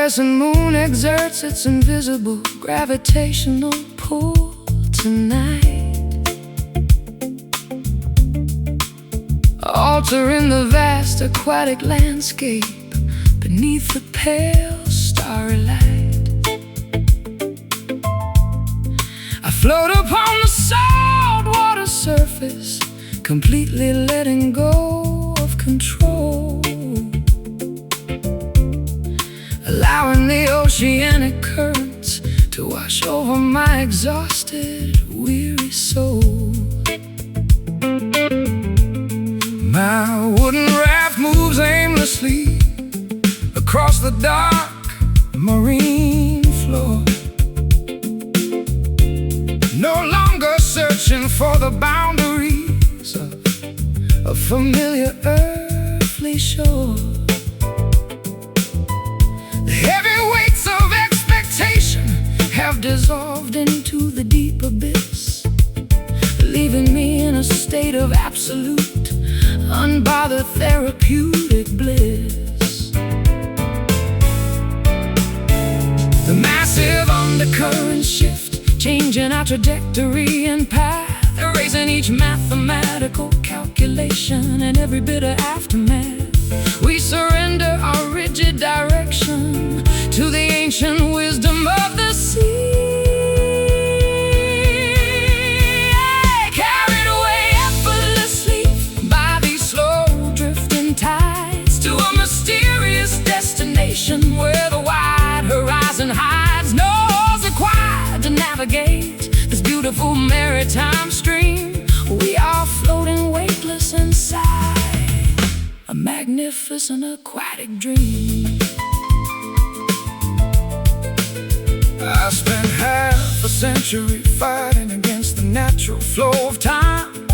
crescent moon exerts its invisible gravitational pull tonight, altering the vast aquatic landscape beneath the pale starry light. I float upon the salt water surface, completely letting go of control, allowing the oceanic currents to wash over my exhausted, weary soul. My wooden raft moves aimlessly across the dark marine floor, no longer searching for the boundaries of a familiar earthly shore. The heavy weights of expectation have dissolved into the deep abyss, leaving me in a state of absolute, unbothered therapeutic bliss. The massive undercurrent shift, changing our trajectory and path, erasing each mathematical calculation and every bit of aftermath. We surrender our rigid direction to the ancient wisdom of the sea. Carried away effortlessly by these slow drifting tides to a mysterious destination where the wide horizon hides. No oars required to navigate this beautiful maritime stream. We are floating weightless inside a magnificent aquatic dream. I spent half a century fighting against the natural flow of time,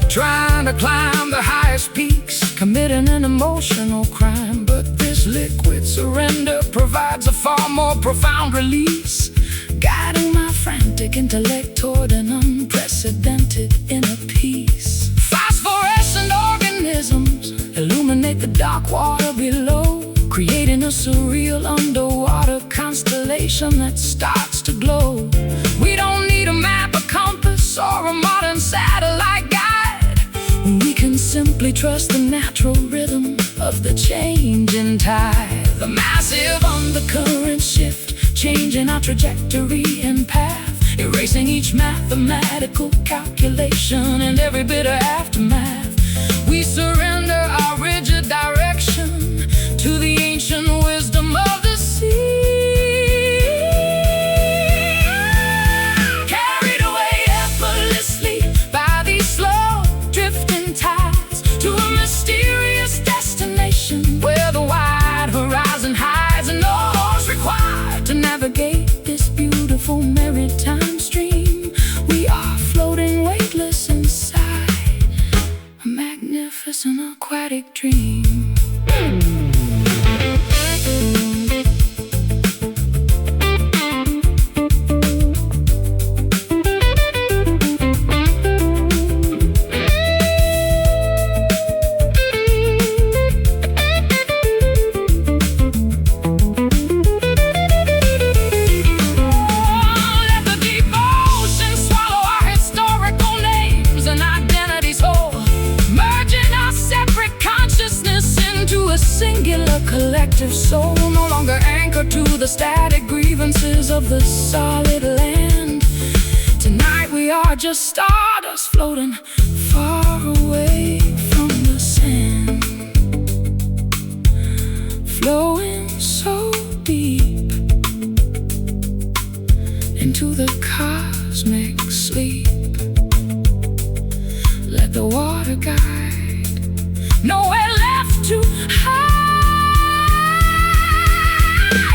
trying to climb the highest peaks, committing an emotional crime. But this liquid surrender provides a far more profound release, guiding my frantic intellect toward an unprecedented inner peace. Phosphorescent organisms illuminate the dark water below, creating a surreal underwater constellation that starts to glow. We don't need a map, a compass, or a modern satellite guide. We can simply trust the natural rhythm of the changing tide. The massive undercurrent shift, changing our trajectory and path, erasing each mathematical calculation and every bit of aftermath. We surrender our rigid direction to the ancient wisdom of the sea. Carried away effortlessly by these slow drifting tides to a mysterious destination where the wide horizon hides, and no oars required to navigate this beautiful maritime stream. We are floating weightless inside a magnificent aquatic dream. Singular collective soul, no longer anchored to the static grievances of the solid land. Tonight we are just stardust floating far away from the sand, flowing so deep into the cosmic sleep. Let the water guide, nowhere left to hide.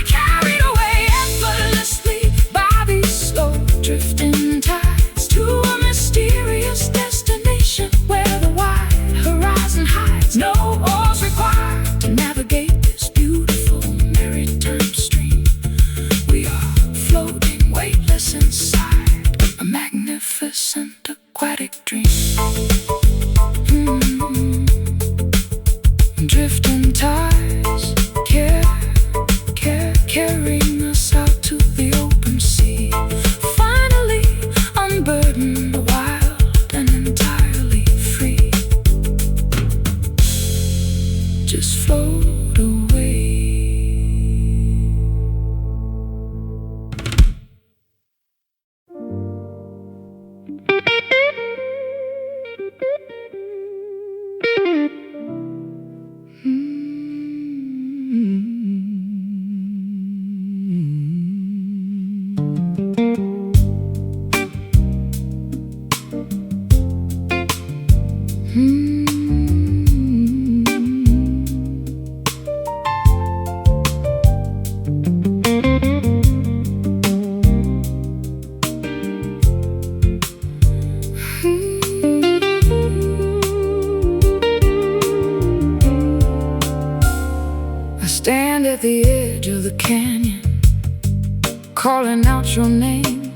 Carried away effortlessly by these slow drifting tides to a mysterious destination where the wide horizon hides. No oars required to navigate this beautiful maritime stream. We are floating weightless inside a magnificent aquatic dream. Drifting tides, carried pronounce your name,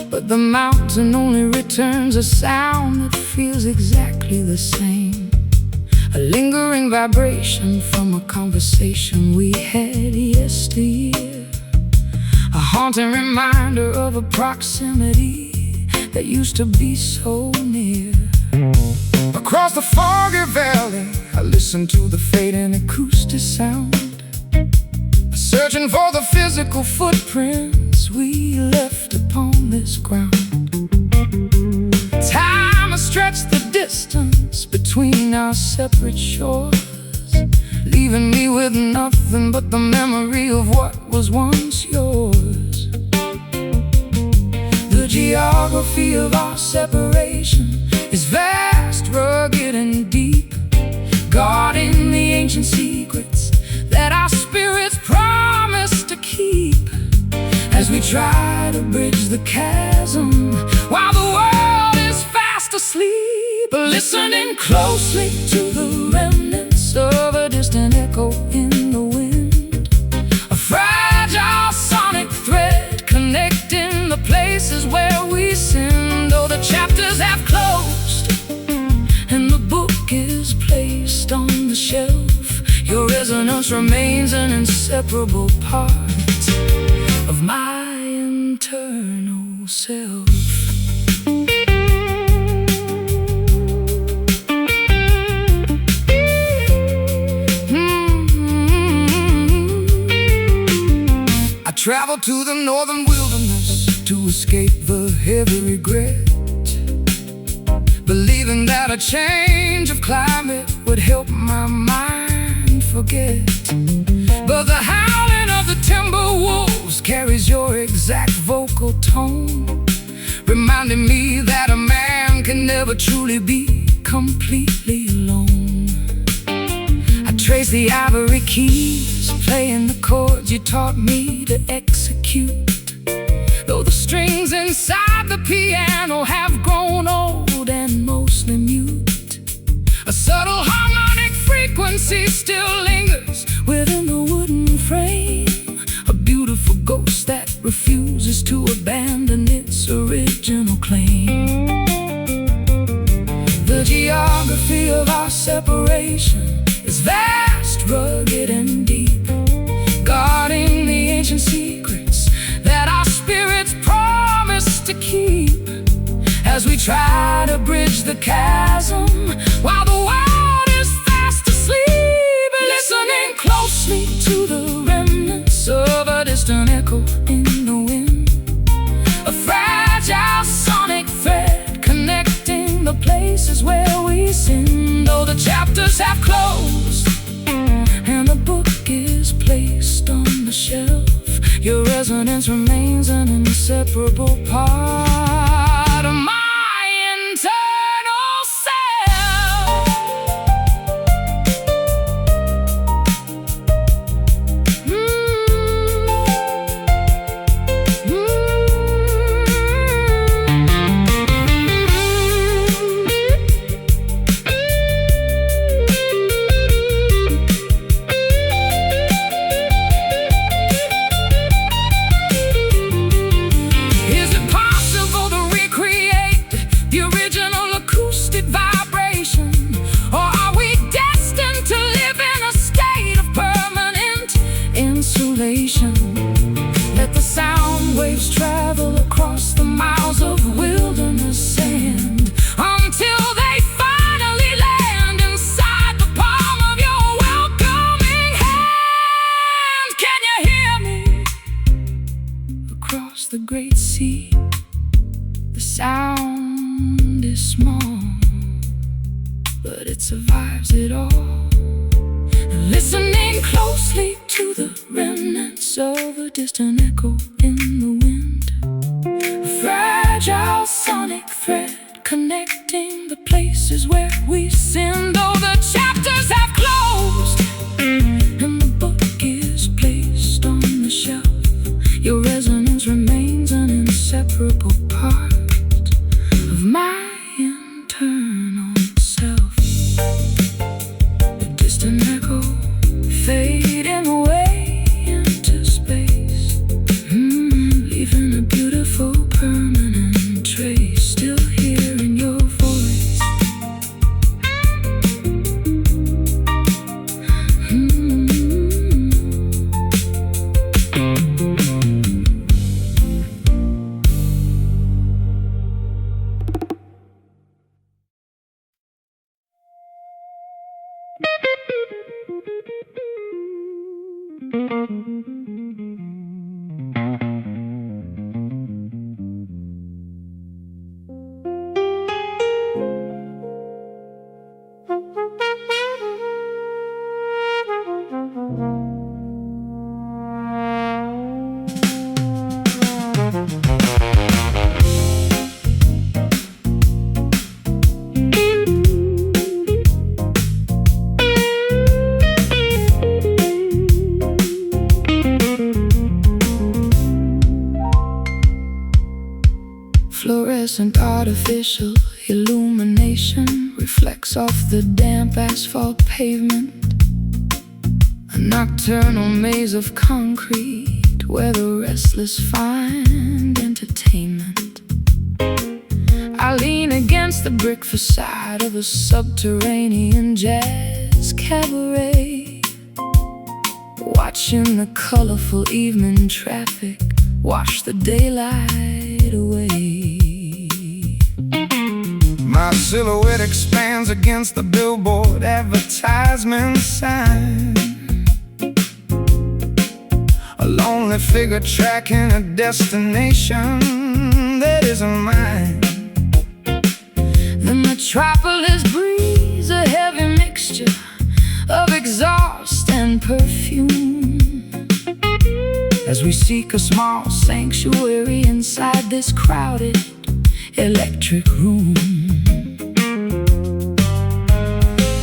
but the mountain only returns a sound that feels exactly the same. A lingering vibration from a conversation we had yesteryear, a haunting reminder of a proximity that used to be so near. Across the foggy valley, I listen to the fading acoustic sound, searching for the physical footprints we left upon this ground. Time has stretched the distance between our separate shores, leaving me with nothing but the memory of what was once yours. The geography of our separation is vast, rugged, and deep, guarding the ancient secrets that our spirits promise to keep, as we try to bridge the chasm while the world is fast asleep. Listening closely to the remnants of a distant echo in the wind, a fragile sonic thread connecting the places where we sinned. Oh, the chapters have closed and the book is placed on the shelf. Your resonance remains an inseparable part of my internal self. I travel to the northern wilderness to escape the heavy regret, believing that a change of climate would help my mind forget. But the howling of the timber wolves carries your exact vocal tone, reminding me that a man can never truly be completely alone. I trace the ivory keys, playing the chords you taught me to execute, though the strings inside the piano have grown old and mostly mute. A subtle harmonic frequency still lingers within the wooden frame, a beautiful ghost that refuses to abandon its original claim. The geography of our separation is vast, rugged, and deep, guarding the ancient secrets that our spirits promise to keep, as we try to bridge the chasm while the world is fast asleep. Listening closely to the remnants of a distant echo in the wind, a fragile sonic thread connecting the places where we sinned. Though the chapters have closed and the book is placed on the shelf, your resonance remains an inseparable part of my internal self. Let the sound waves travel across the miles of wilderness sand until they finally land inside the palm of your welcoming hand. Can you hear me? Across the great sea, the sound is small, but it survives it all. Listening closely to the remnants of a distant echo in the wind, a fragile sonic thread connecting the places where we sinned. Though the chapters have closed and the book is placed on the shelf, your resonance remains an inseparable part of my internal self. A distant echo fading away into space. Fluorescent artificial illumination reflects off the damp asphalt pavement. A nocturnal maze of concrete where the restless find entertainment. I lean against the brick facade of a subterranean jazz cabaret, watching the colorful evening traffic wash the daylight away. My silhouette expands against the billboard advertisement sign, a lonely figure tracking a destination that isn't mine. The metropolis breathes a heavy mixture of exhaust and perfume as we seek a small sanctuary inside this crowded electric room.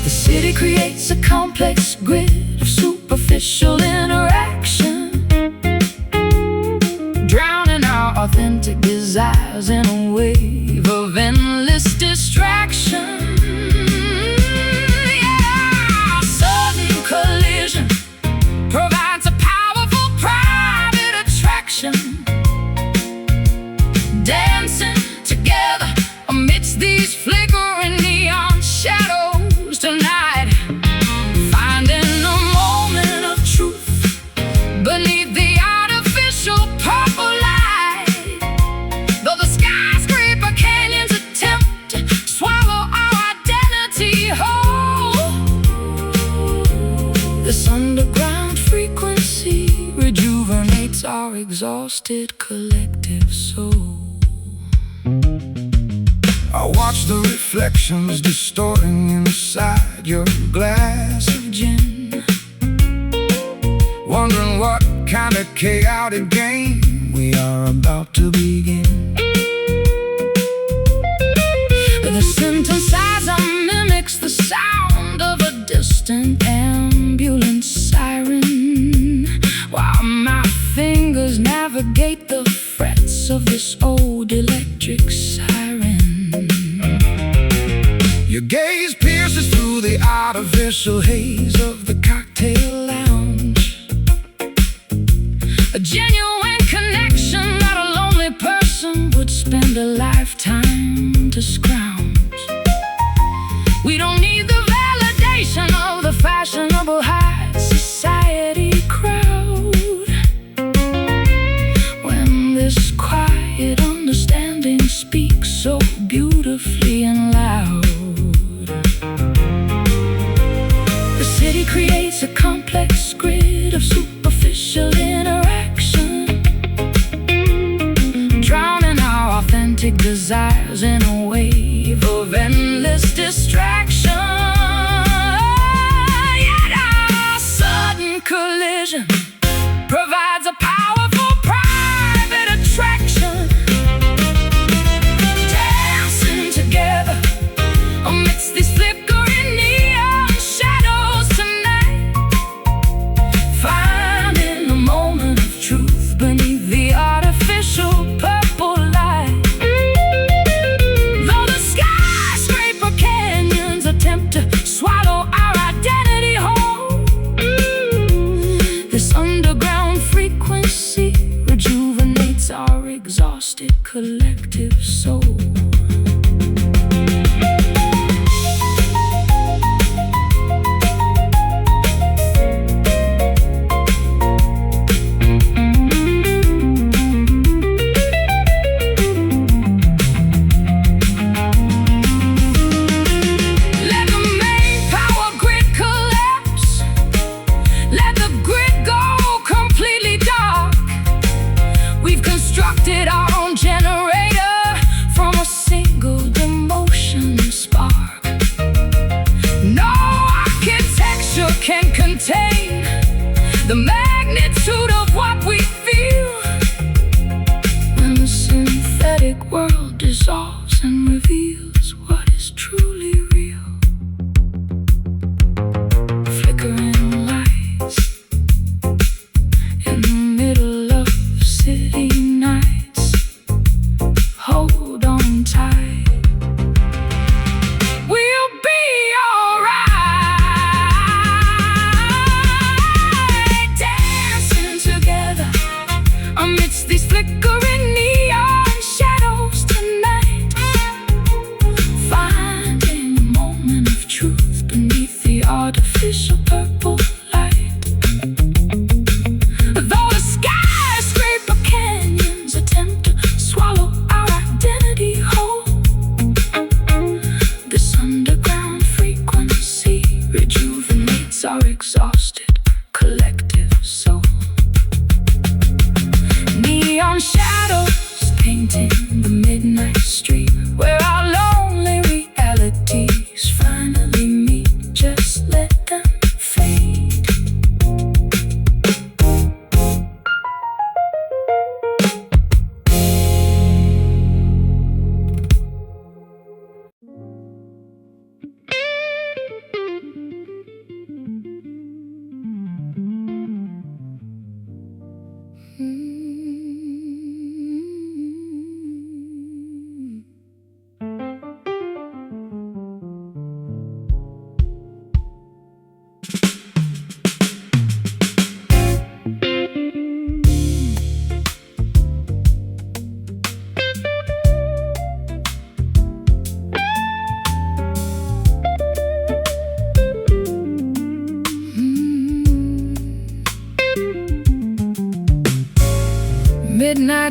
The city creates a complex grid of superficial interaction, drowning our authentic desires in a wave of endless distraction. Yeah, sudden collision provides a powerful private attraction, dancing together amidst these flickering neon shadows tonight, finding a moment of truth beneath the artificial purple light. Though the skyscraper canyons attempt to swallow our identity whole, this underground frequency rejuvenates our exhausted collective soul. I watch the reflections distorting inside your glass of gin, wondering what kind of chaotic game we are about to begin. The synthesizer mimics the sound of a distant ambulance siren, while my fingers navigate the frets of this old electric siren. Your gaze pierces through the artificial haze of the cocktail lounge, a genuine connection that a lonely person would spend a lifetime to scrounge. We don't need the validation of the fashionable high society crowd when this quiet understanding speaks so beautifully and loud. The city creates a complex grid of superficial interaction, drowning our authentic desires in a wave of endless distraction. Yet our sudden collision provides a powerful private attraction, dancing together amidst these flickering neon shadows tonight, finding a moment of truth beneath the artificial purple light. Though the skyscraper canyons attempt to swallow our identity whole, this underground frequency rejuvenates our exhausted collective soul. Our own generator from a single demotion spark. No architecture can contain the magnitude of what we feel when the synthetic world dissolves and reveals what is truly real. Flickering lights in the middle of city nights, hold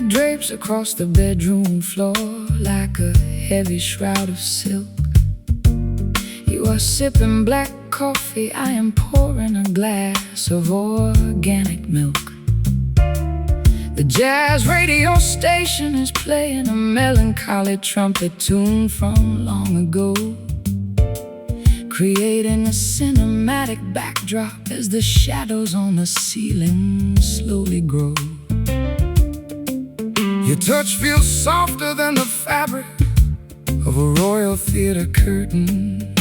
it drapes across the bedroom floor like a heavy shroud of silk. You are sipping black coffee, I am pouring a glass of organic milk. The jazz radio station is playing a melancholy trumpet tune from long ago, creating a cinematic backdrop as the shadows on the ceiling slowly grow. Your touch feels softer than the fabric of a royal theater curtain.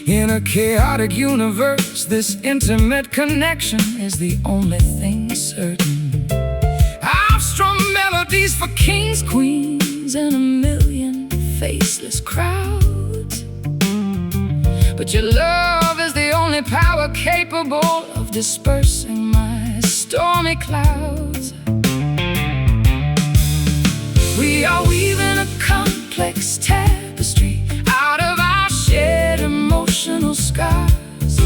In a chaotic universe, this intimate connection is the only thing certain. I've strummed melodies for kings, queens, and a million faceless crowds, but your love is the only power capable of dispersing my stormy clouds. We are weaving a complex tapestry out of our shared emotional scars,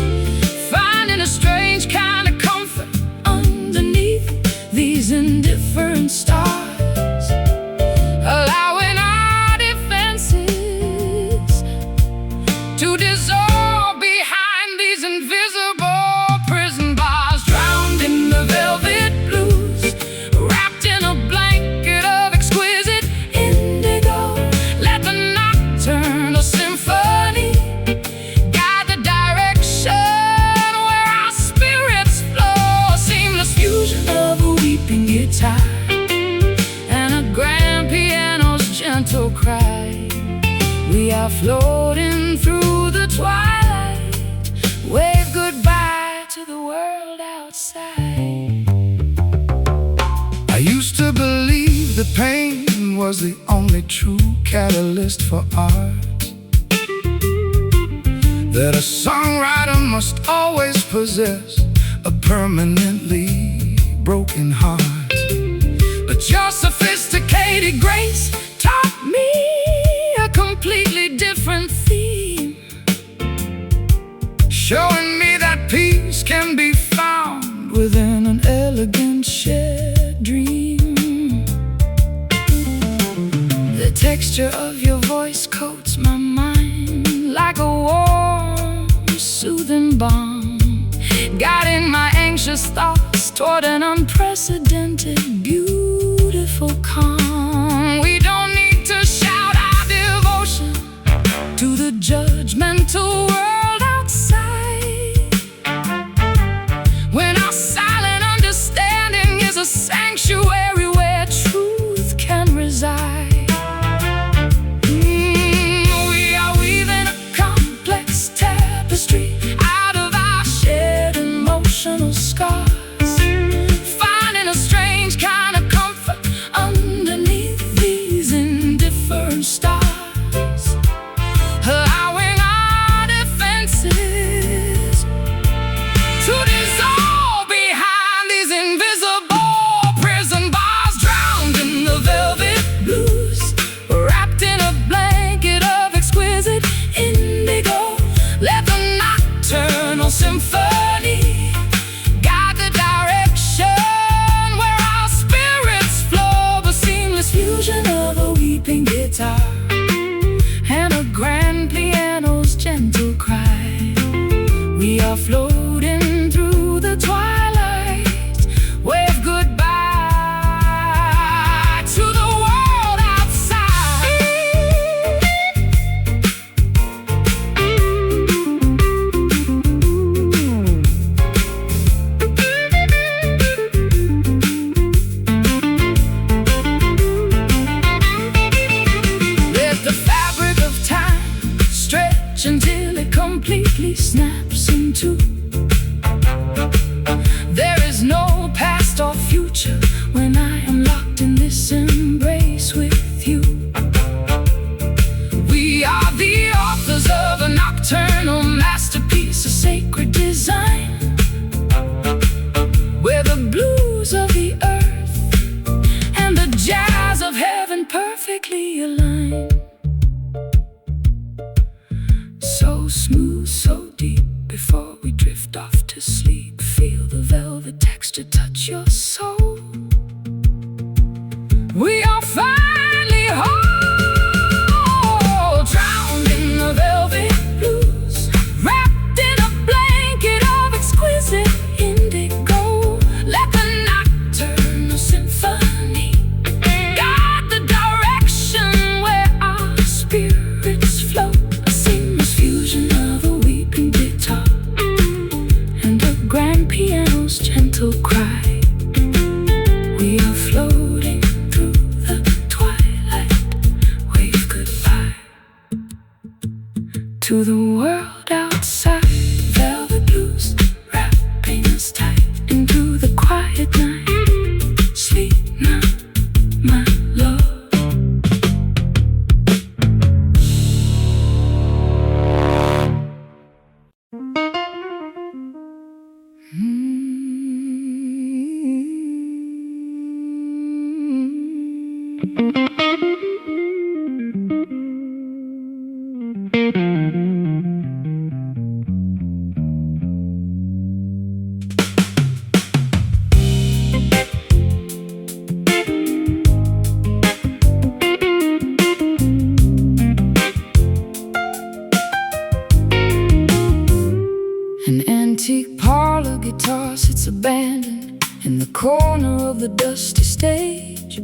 finding a strange kind of comfort underneath these indifferent stars, allowing our defenses to dissolve behind these invisible prison bars, drowned in the velvet blues, wrapped in a blanket of exquisite indigo. Let the nocturnal symphony guide the direction where our spirits flow, a seamless fusion of a weeping guitar and a grand piano's gentle cry. We are floating through the twilight, wave goodbye to the world outside. I used to believe that pain was the only true catalyst for art, that a songwriter must always possess a permanently broken heart. But your sophisticated grace taught me a completely different theme, showing me that peace can be found within an elegant shared dream. The texture of your voice coats my mind like a warm, soothing balm, guiding my anxious thoughts toward an unprecedented, beautiful calm. We don't need to shout our devotion to the judgmental world outside, when our silent understanding is a sanctuary where truth can reside. We are weaving a complex tapestry out of our shared emotional scars, finding a strange kind of comfort underneath these indifferent stars, allowing our defenses to dissolve behind these invisible prison bars, drowned in the velvet blues, wrapped in a blanket of exquisite indigo. Let the nocturnal symphony guide the direction where our spirits flow, a seamless fusion of a weeping guitar and a grand piano's gentle cry. We are floating through the twilight, wave goodbye to the world outside. Let the fabric of time stretch until it completely snaps in two. There is no past or future when I am locked in this embrace with you. We are the authors of a nocturnal masterpiece, a sacred design, where the blues of the earth and the jazz of heaven perfectly align. So smooth, so deep, before we drift off to sleep, feel the velvet texture touch your soul. We are finally whole, drowned in the velvet blues, wrapped in a blanket of exquisite indigo. Let the nocturnal symphony guide the direction where our spirits float. A seamless fusion of a weeping guitar and a grand piano's gentle cry. We are floating through the twilight, wave goodbye to the world outside. Velvet blues wrapping us tight into the quiet night. Sleep now, my love. An antique parlor guitar sits abandoned in the corner of the dusty stage.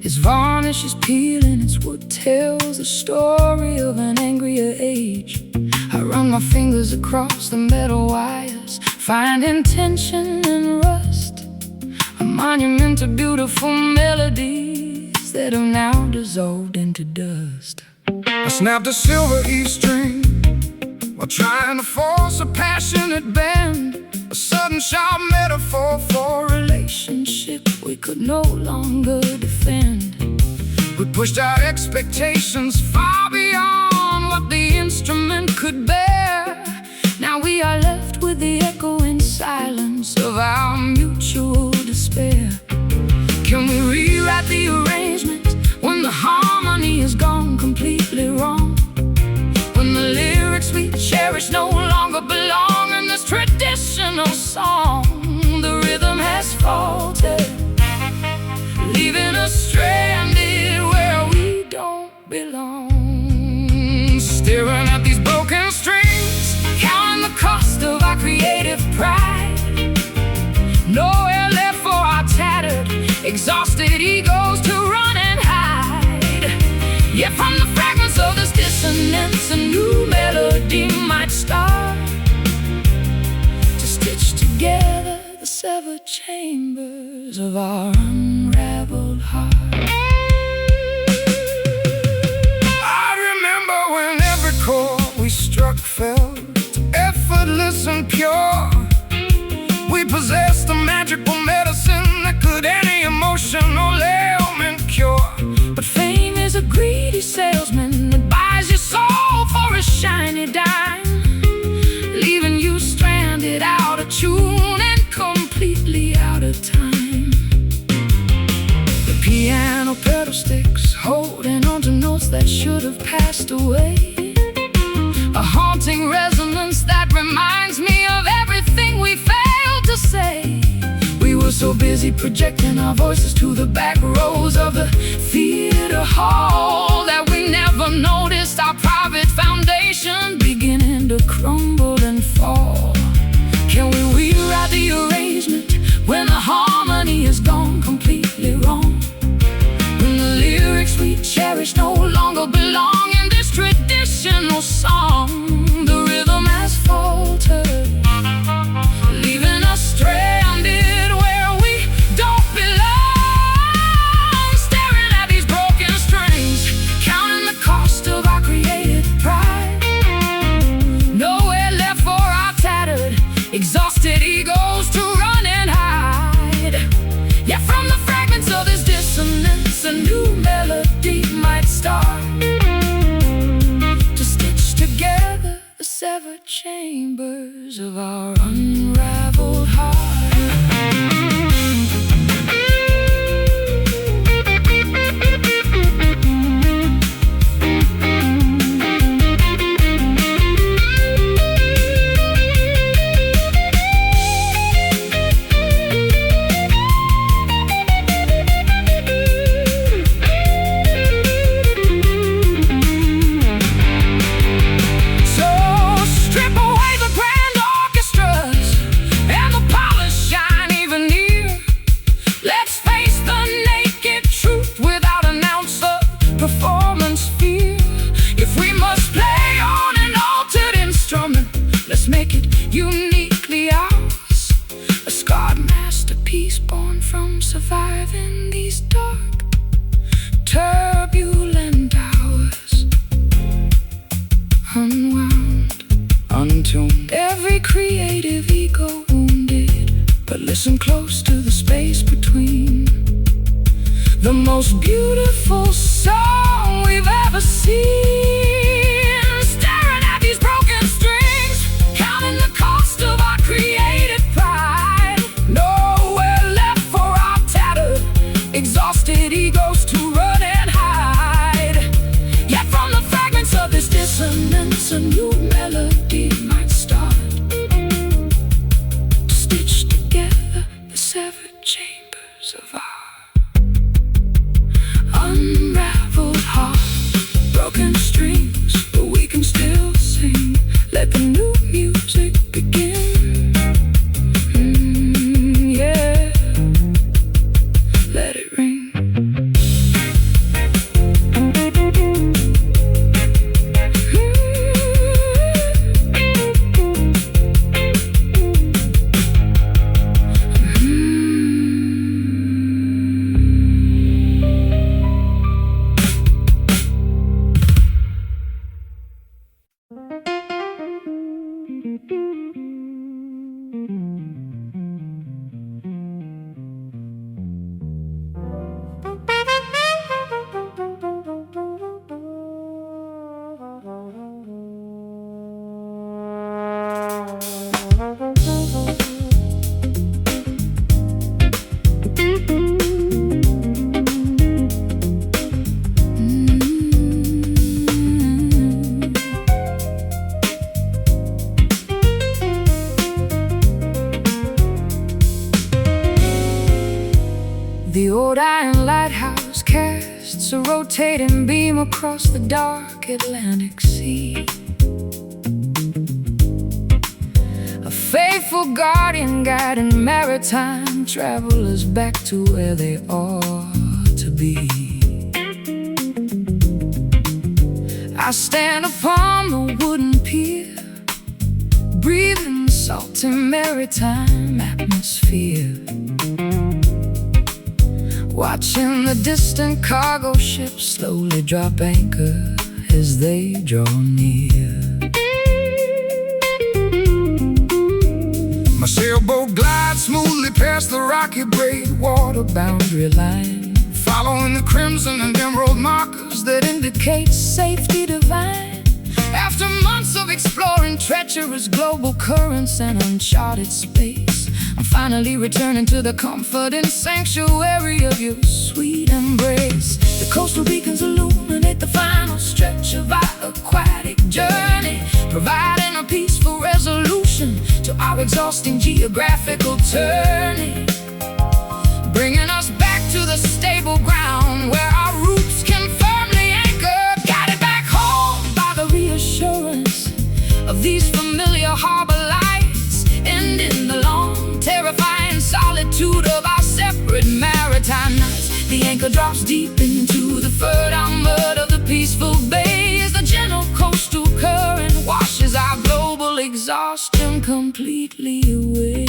Its varnish is peeling, its wood tells the story of an angrier age. I run my fingers across the metal wires, finding tension and rust, a monument to beautiful melodies that have now dissolved into dust. I snapped a silver E string while trying to force a passionate bend, a sudden sharp metaphor for a relationship we could no longer defend. We pushed our expectations far beyond what the instrument could bear. Now we are left with the echoing silence of our mutual despair. Can we rewrite the arrangement when the harmony has gone completely wrong? When the lyrics we cherish no longer belong in this traditional song, the rhythm has faltered, leaving us stranded where we don't belong. Staring at these broken strings, counting the cost of our creative pride. Nowhere left for our tattered, exhausted egos to run and hide. Yet from the fragments of this dissonance, a new melody might start to stitch together the severed chambers of our unraveled heart. I remember when every chord we struck felt effortless and pure. We possessed a magical medicine that could any emotional ailment cure. But fame is a greedy salesman that buys your soul for a shiny dime, leaving you stranded, out of tune and completely out of time. The piano pedal sticks holding on to notes that should have passed away, a haunting resonance that reminds me of everything we failed to say. We were so busy projecting our voices to the back rows of the theater hall that we never noticed our private foundation beginning to crumble and fall. Can we rewrite the arrangement when the harmony has gone completely wrong? When the lyrics we cherish no longer belong in this traditional song, the rhythm has faltered, leaving us stranded where we don't belong. Staring at these broken strings, counting the cost of our creative pride. Nowhere left for our tattered, exhausted egos to run and hide. Yet from the fragments of this dissonance, a new melody might start to stitch together the severed chambers of our unraveled heart. listen close to the space between. The most beautiful song we've ever seen. Staring at these broken strings, counting the cost of our creative pride. Nowhere left for our tattered, exhausted egos to run and hide. Yet from the fragments of this dissonance, a new melody might start to stitch together the severed chambers of our unraveled heart. Broken strings, but we can still sing. Let the new music begin. Yeah, let it ring. The old iron lighthouse casts a rotating beam across the dark Atlantic Sea. A faithful guardian guiding maritime travelers back to where they ought to be. I stand upon the wooden pier, breathing the salty maritime atmosphere, watching the distant cargo ships slowly drop anchor as they draw near. My sailboat glides smoothly past the rocky breakwater boundary line, following the crimson and emerald markers that indicate safety divine. After months of exploring treacherous global currents and uncharted space, I'm finally returning to the comfort and sanctuary of your sweet embrace. The coastal beacons illuminate the final stretch of our aquatic journey, providing a peaceful resolution to our exhausting geographical turning, bringing us back to the stable ground where our roots can firmly anchor, guided back home by the reassurance of these familiar harbor lights, ending the long, terrifying solitude of our separate maritime nights. The anchor drops deep into the fertile mud of the peaceful bay as the gentle coastal current washes our global exhaustion completely away.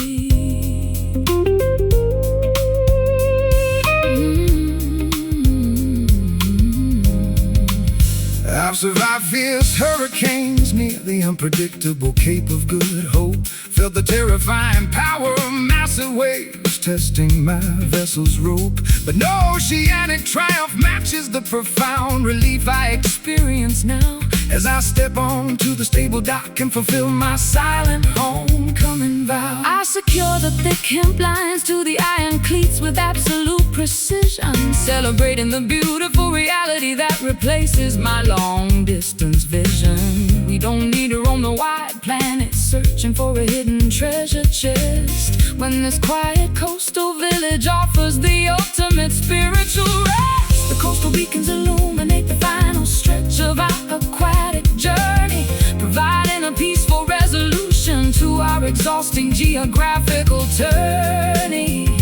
I've survived fierce hurricanes near the unpredictable Cape of Good Hope, felt the terrifying power of massive waves testing my vessel's rope. But no oceanic triumph matches the profound relief I experience now as I step onto the stable dock and fulfill my silent homecoming vow. I secure the thick hemp lines to the iron cleats with absolute precision, celebrating the beautiful reality that replaces my long-distance vision. We don't need to roam the wide planet searching for a hidden treasure chest when this quiet coastal village offers the ultimate spiritual rest. The coastal beacons illuminate the final stretch of our aquatic journey, providing a peaceful resolution to our exhausting geographical turning,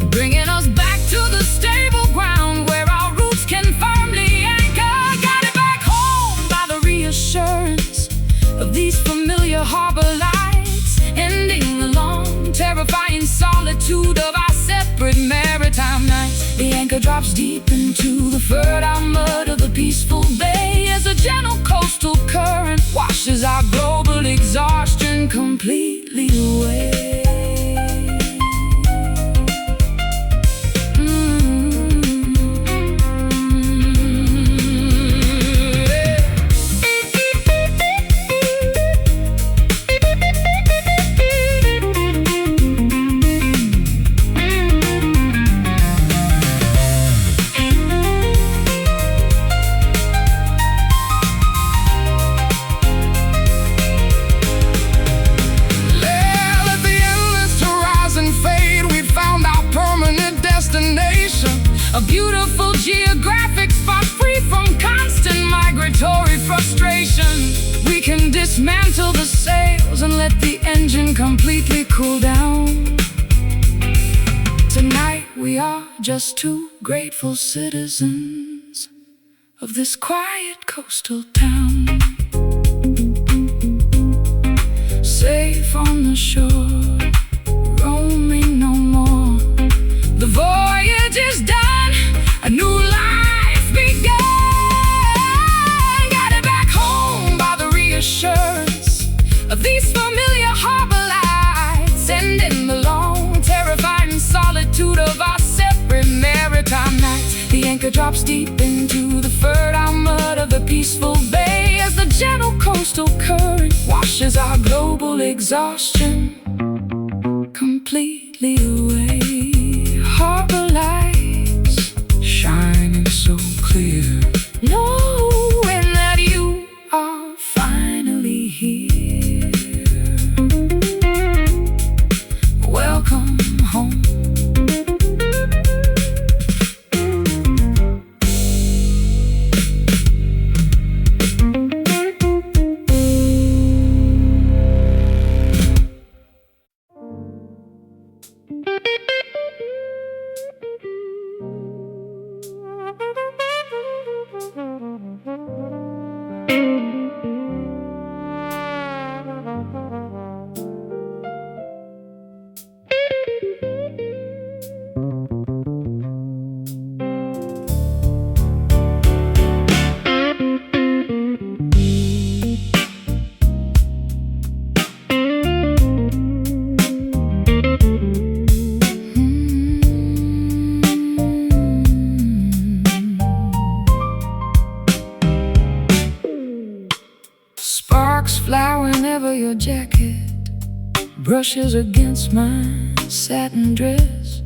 bringing us back to the stable ground where our roots can firmly anchor, guided back home by the reassurance of these familiar harbor lights, ending the long, terrifying solitude of our separate maritime nights. The anchor drops deep into the fertile mud of the peaceful bay as a gentle coastal current washes our global exhaustion completely away. Dismantle the sails and let the engine completely cool down. Tonight we are just two grateful citizens of this quiet coastal town, safe on the shore, roaming no more. The voyage is done, a new life begun. Guided back home by the reassurance of these familiar harbor lights, and in the long, terrifying solitude of our separate maritime nights, the anchor drops deep into the fertile mud of the peaceful bay as the gentle coastal current washes our global exhaustion completely away. Harbor lights shining so clear, knowing that you are finally here. Welcome home. Fly whenever your jacket brushes against my satin dress.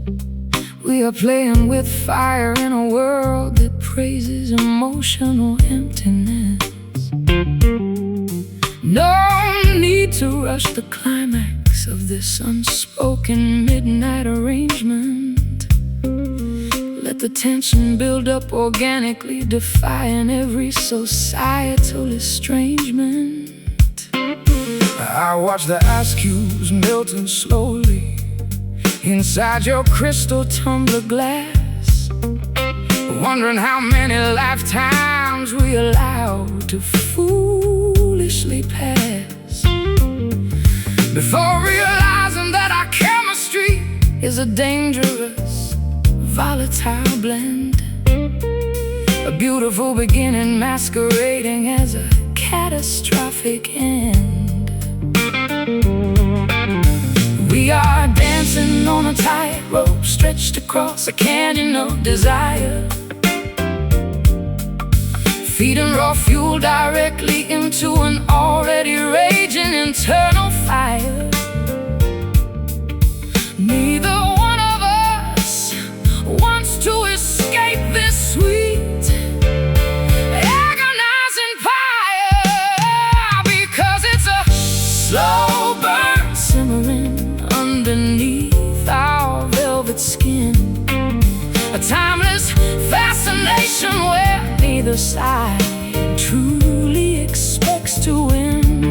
We are playing with fire in a world that praises emotional emptiness. No need to rush the climax of this unspoken midnight arrangement. Let the tension build up organically, defying every societal estrangement. I watch the ice cubes melting slowly inside your crystal tumbler glass, wondering how many lifetimes we allow to foolishly pass, before realizing that our chemistry is a dangerous, volatile blend. A beautiful beginning masquerading as a catastrophic end. We are dancing on a tightrope stretched across a canyon of desire, feeding raw fuel directly into an already raging internal fire. Neither one of us wants to escape this sweet, agonizing fire, because it's a slow burn simmering underneath our velvet skin, a timeless fascination where neither side truly expects to win.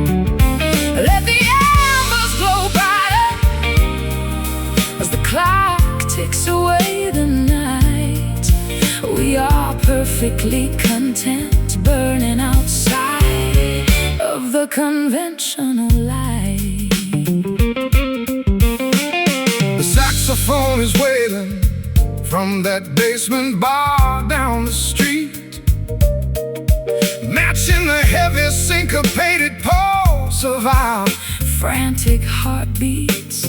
Let the embers glow brighter as the clock ticks away the night. We are perfectly content burning outside of the conventional light. Saxophone is wailing from that basement bar down the street, matching the heavy syncopated pulse of our frantic heartbeats.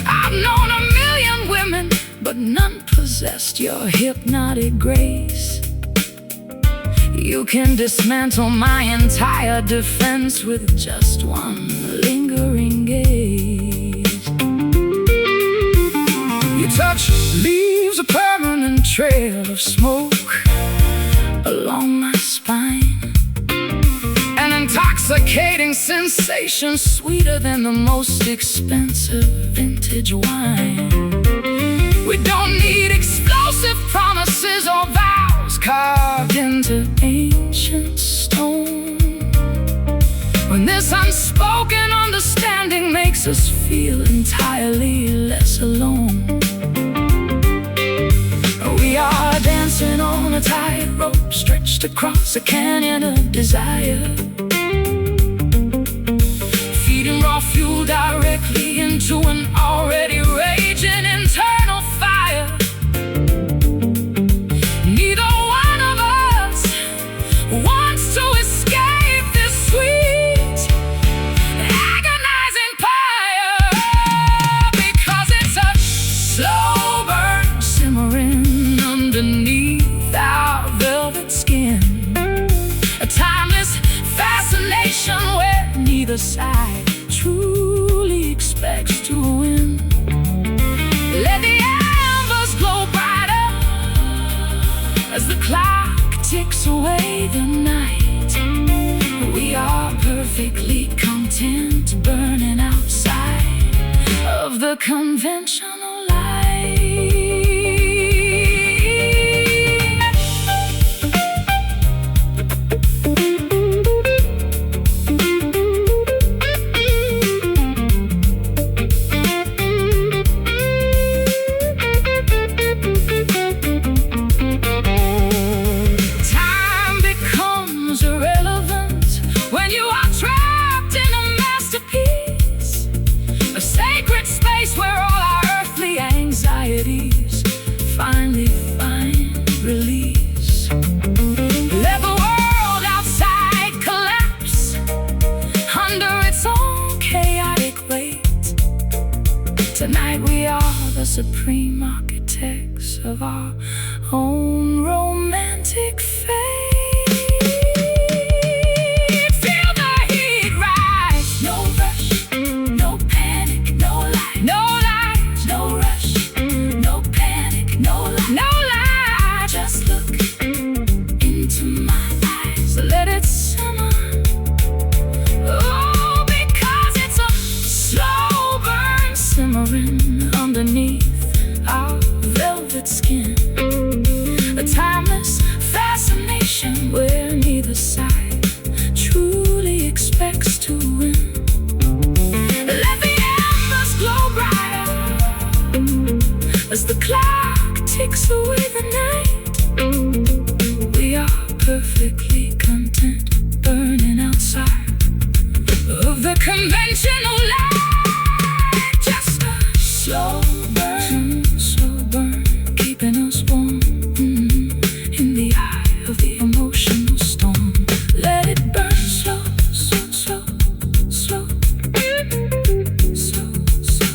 I've known a million women, but none possessed your hypnotic grace. You can dismantle my entire defense with just one lingering gaze. Your touch leaves a permanent trail of smoke along my spine, an intoxicating sensation sweeter than the most expensive vintage wine. We don't need explosive promises or vows carved into ancient stone. entirely less alone. We are dancing on a tightrope stretched across a canyon of desire, feeding raw fuel directly into an already raging internal fire. Neither one of us wants to escape this sweet, agonizing fire, because it's a slow burn simmering underneath our velvet skin, a timeless fascination where neither side truly expects to win. Let the embers glow brighter as the clock ticks away the night. We are perfectly content burning outside of the conventional light. Finally find release. Let the world outside collapse under its own chaotic weight. Tonight we are the supreme architects of our own romantic fate. Feel the heat rise. No rush, no panic, no light. No light, no rush, no panic, no light. No light. Just look into my eyes. Let it simmer. Oh, because it's a slow burn simmering underneath our velvet skin, a timeless fascination where neither side truly expects to win. Let the embers glow brighter as the clock ticks away the night. We are perfectly content burning outside of the conventional light. Just a slow burn, keeping us warm in the eye of the emotional storm. Let it burn slow, slow, slow, slow, slow, slow.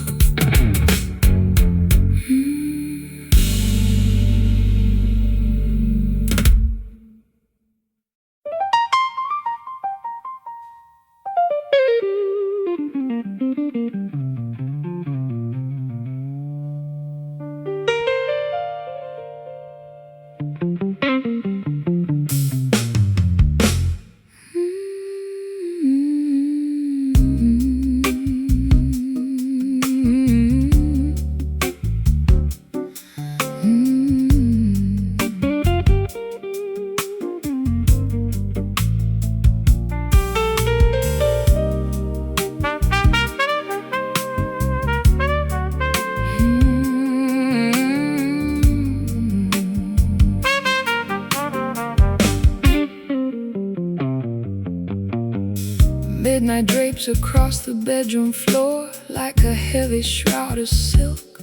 Midnight drapes across the bedroom floor like a heavy shroud of silk.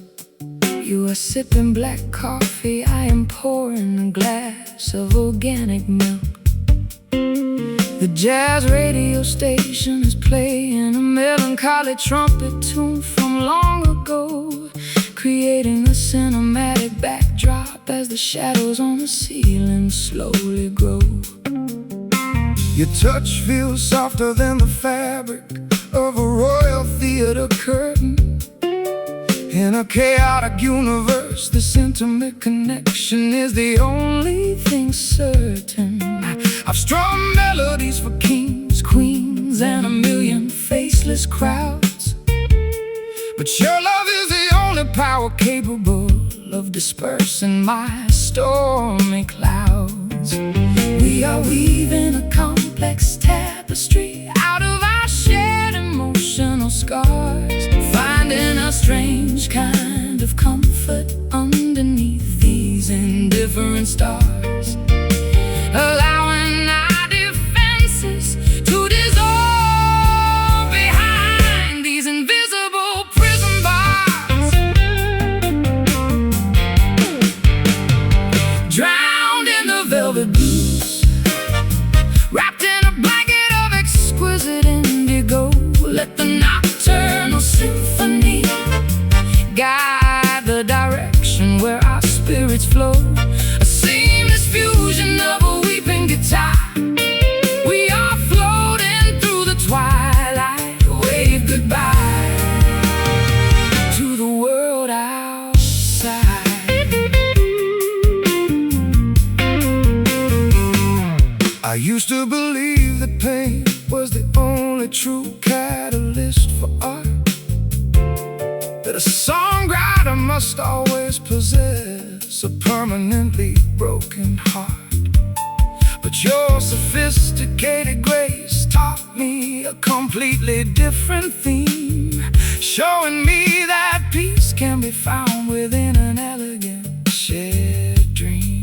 You are sipping black coffee, I am pouring a glass of organic milk. The jazz radio station is playing a melancholy trumpet tune from long ago, creating a cinematic backdrop as the shadows on the ceiling slowly grow. Your touch feels softer than the fabric of a royal theater curtain. In a chaotic universe, this intimate connection is the only thing certain. I've strung melodies for kings, queens, and a million faceless crowds, but your love is the only power capable of dispersing my stormy clouds. We are weaving a complex tapestry out of our shared emotional scars, finding stars, allowing our defenses to dissolve behind these invisible prison bars. Drowned in the velvet blues, wrapped in a blanket of exquisite indigo, let the nocturnal symphony guide the direction where our spirits flow. A seamless fusion of a weeping guitar. We are floating through the twilight. Wave goodbye to the world outside. I used to believe that pain was the only true catalyst for art, that a songwriter must always possess a permanently broken heart. But your sophisticated grace taught me a completely different theme, showing me that peace can be found within an elegant shared dream.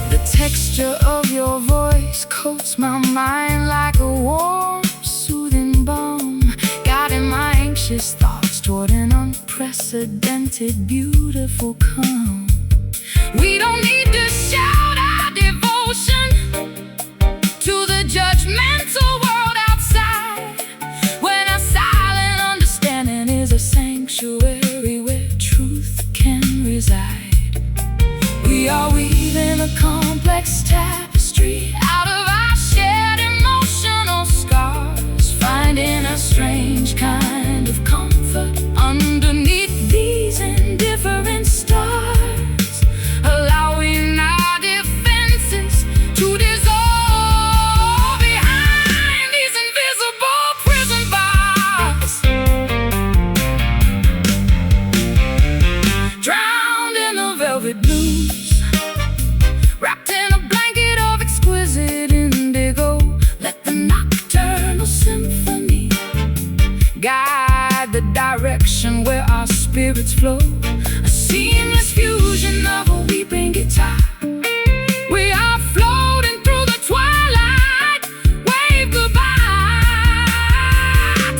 The texture of your voice coats my mind like a warm, soothing balm, guiding my anxious thoughts toward an unprecedented, beautiful calm. We don't need to shout our devotion to the judgmental world outside, when our silent understanding is a sanctuary where truth can reside. We are weaving a complex tapestry out of our shared emotional scars, finding a strange kind of comfort underneath these indifferent stars, allowing our defenses to dissolve behind these invisible prison bars. Drowned in the velvet blues, wrapped in a blanket of exquisite indigo, let the nocturnal symphony guide the direction where our spirits flow. A seamless fusion of a weeping guitar. We are floating through the twilight. Wave goodbye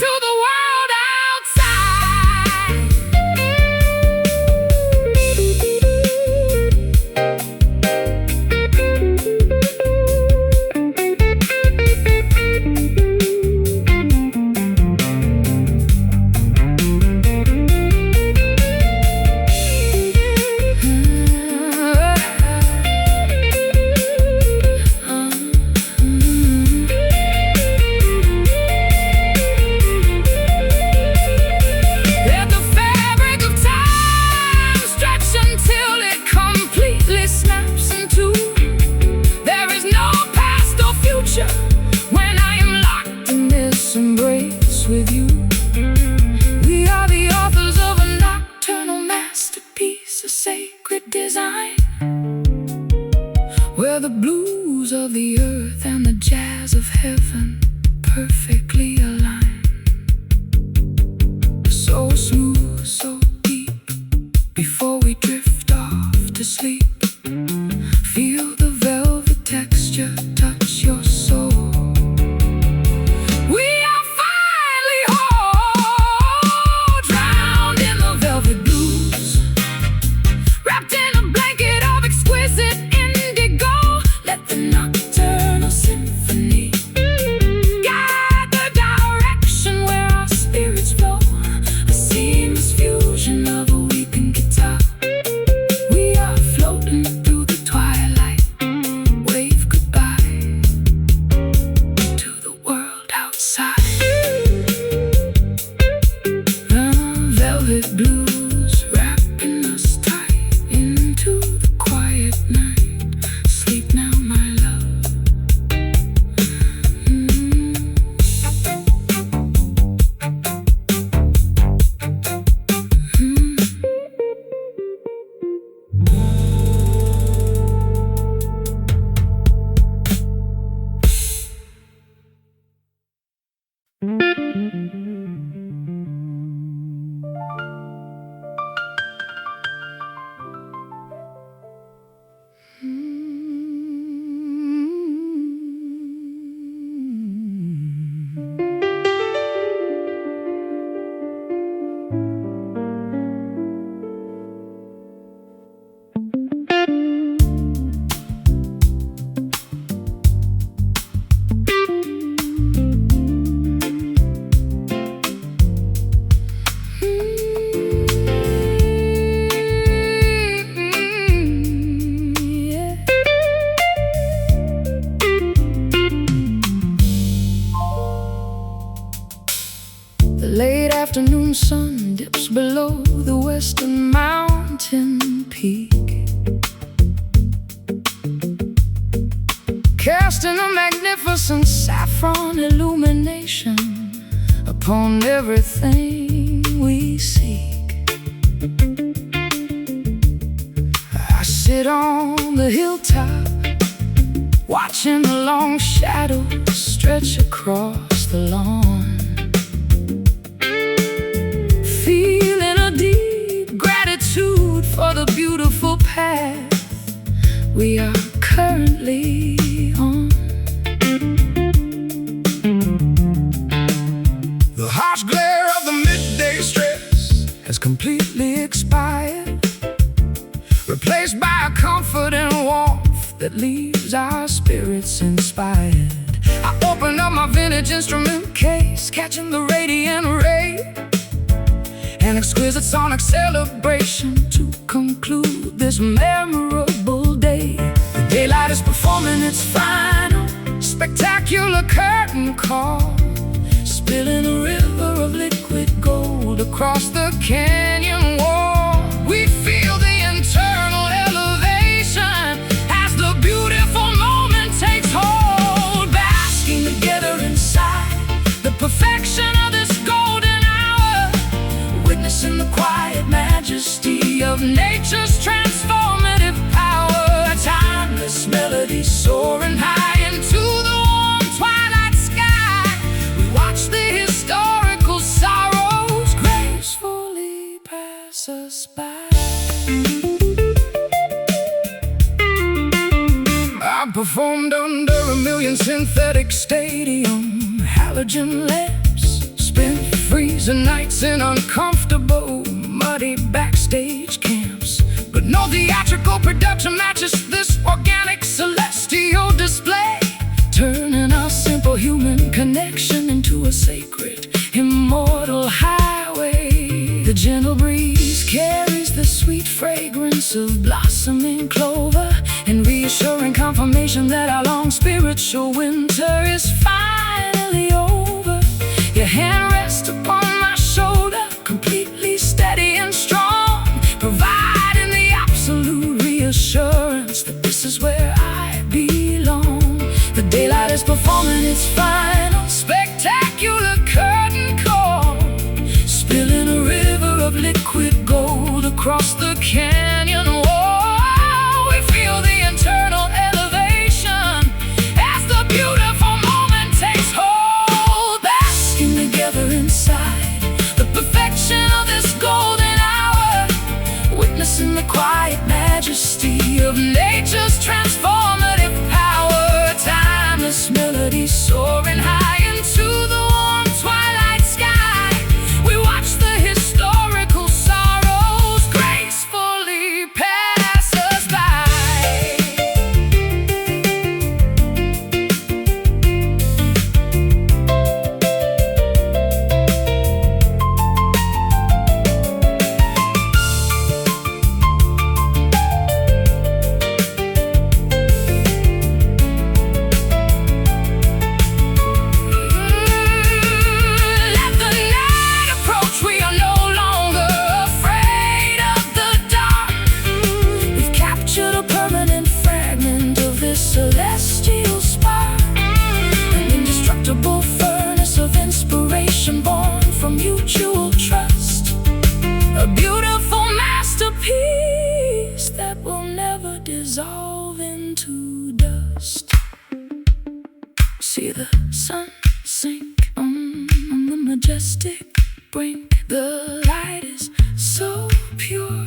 to the world outside. Let the fabric of time stretch until it completely snaps in two. There is no past or future when I am locked in this embrace with you. We are the authors of a nocturnal masterpiece, a sacred design, where the blues of the earth and the jazz of heaven perfectly align. So smooth, so deep, before we drift off to sleep. Feel the velvet texture touch your soul. We are finally whole, drowned in the velvet blues, wrapped in a blanket of exquisite indigo. Let the nocturnal symphony guide the direction where our spirits flow. A seamless fusion of a weeping guitar. We are floating through the casting a magnificent saffron illumination upon everything we seek. I sit on the hilltop, watching the long shadows stretch across the lawn, feeling a deep gratitude for the beautiful path we are currently on. The harsh glare of the midday stress has completely expired, replaced by a comfort and warmth that leaves our spirits inspired. I open up my vintage instrument case, catching the radiant ray, an exquisite sonic celebration to conclude this memorable day. The daylight is performing its final spectacular curtain call, spilling a river of liquid gold across the canyon wall. We feel the internal elevation as the beautiful moment takes hold, basking together inside the perfection of this golden hour, witnessing the quiet majesty of nature's transformative power. A timeless melody soaring high into the warm twilight sky. We watch the historical sorrows gracefully pass us by. I performed under a million synthetic stadium halogen lamps, spent freezing nights in uncomfortable, muddy backstage camps. But no theatrical production matches this organic celestial display, turning our simple human connection into a sacred, immortal highway. The gentle breeze carries the sweet fragrance of blossoming clover, and reassuring confirmation that our long spiritual winter is finally over. Your hand rests upon my shoulder, completely steady and strong, providing the absolute reassurance that this is where I belong. The daylight is performing its final spectacular curtain call, spilling a river of liquid gold across the canyon wall. We feel the internal elevation as the beautiful moment takes hold, basking together inside the perfection of this golden hour, witnessing the quiet majesty of nature's transformative power. A timeless melody soaring high into the warm twilight sky. We watch the historical sorrows gracefully pass us by. Let the night approach, we are no longer afraid of the dark. We've captured a permanent fragment of this celestial spark, an indestructible furnace of inspiration born from mutual trust, a beautiful masterpiece that will never dissolve into dust. See the sun sink on the majestic brink. The light is so pure,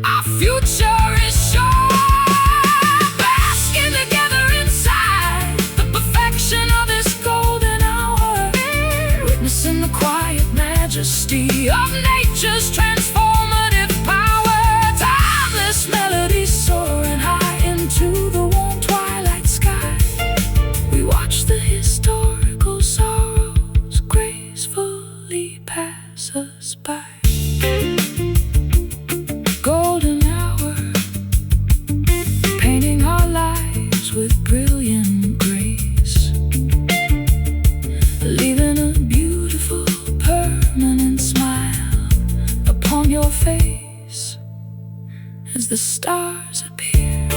our future is sure, basking together inside the perfection of this golden hour, witnessing the quiet majesty of nature's transformative power. Timeless melody soaring high into the warm twilight sky. We watch the historical sorrows gracefully pass us by. Golden hour, painting our lives with brilliant grace, leaving a beautiful permanent smile upon your face as the stars appear.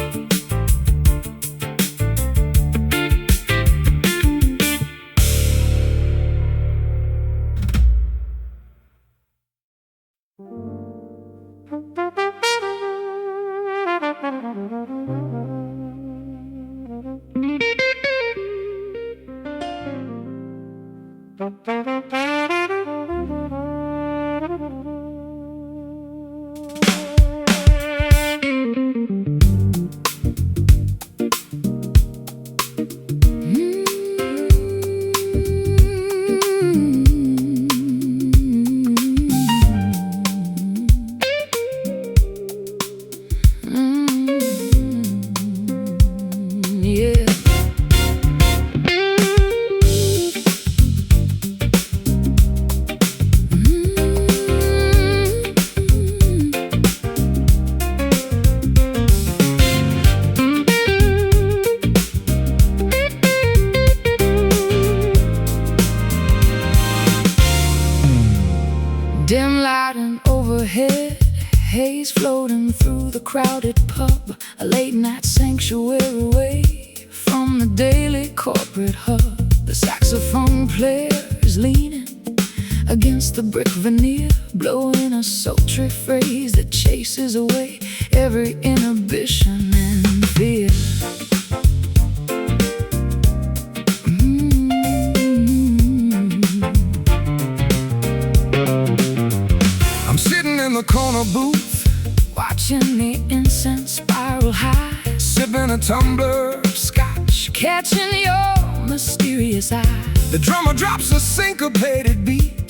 Yeah. Dim lighting overhead, haze floating through the crowded pub, a late night sanctuary away from the daily corporate hub. The saxophone player is leaning against the brick veneer, blowing a sultry phrase that chases away every inhibition and fear. In the corner booth, Watching the incense spiral high, sipping a tumbler of scotch, catching your mysterious eye the drummer drops a syncopated beat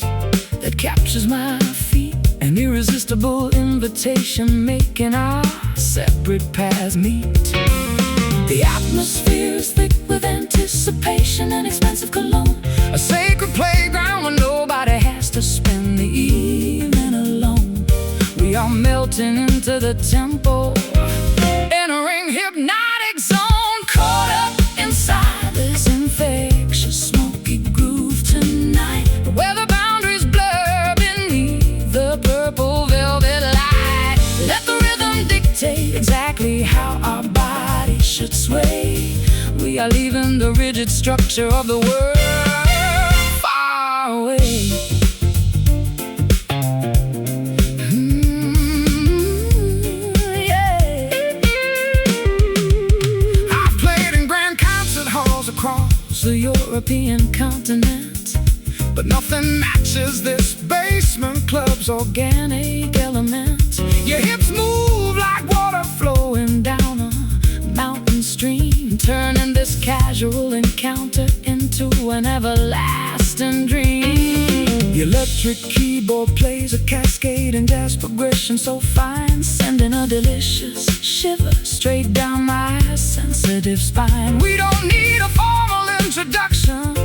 that captures my feet. An irresistible invitation making our separate paths meet. The atmosphere is thick with anticipation and expensive cologne, a sacred playground where nobody has to spend the evening alone. We are melting into the tempo, entering hypnotic zone, caught up inside this infectious smoky groove tonight, where the boundaries blur beneath the purple velvet light. Let the rhythm dictate exactly how our body should sway. We are leaving the rigid structure of the world far away. The European continent, but nothing matches this basement club's organic element. your hips move like water flowing down a mountain stream, turning this casual encounter into an everlasting dream. The electric keyboard plays a cascade in jazz progression so fine, sending a delicious shiver straight down my sensitive spine. We don't need a formal introduction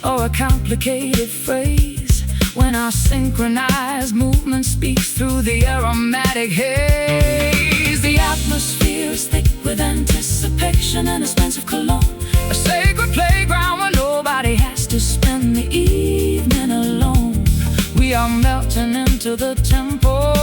or a complicated phrase when our synchronized movement speaks through the aromatic haze. The atmosphere is thick with anticipation and expensive cologne, a sacred playground where nobody has to spend the evening alone. We are melting into the tempo,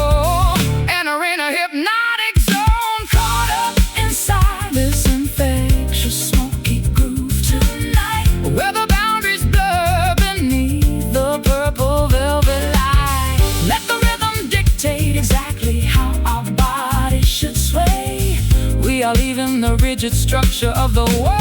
entering a hypnotic zone, caught up inside this infectious smoky groove tonight, where the boundaries blur beneath the purple velvet light. Let the rhythm dictate exactly how our bodies should sway. We are leaving the rigid structure of the world.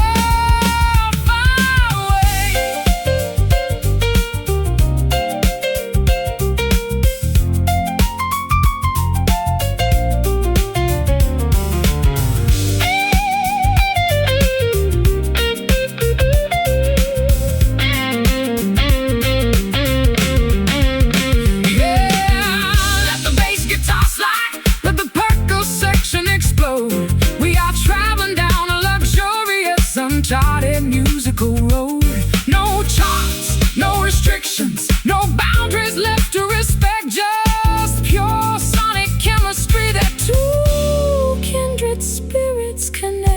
Uncharted musical road, no charts, no restrictions, no boundaries left to respect, just pure sonic chemistry that two kindred spirits connect.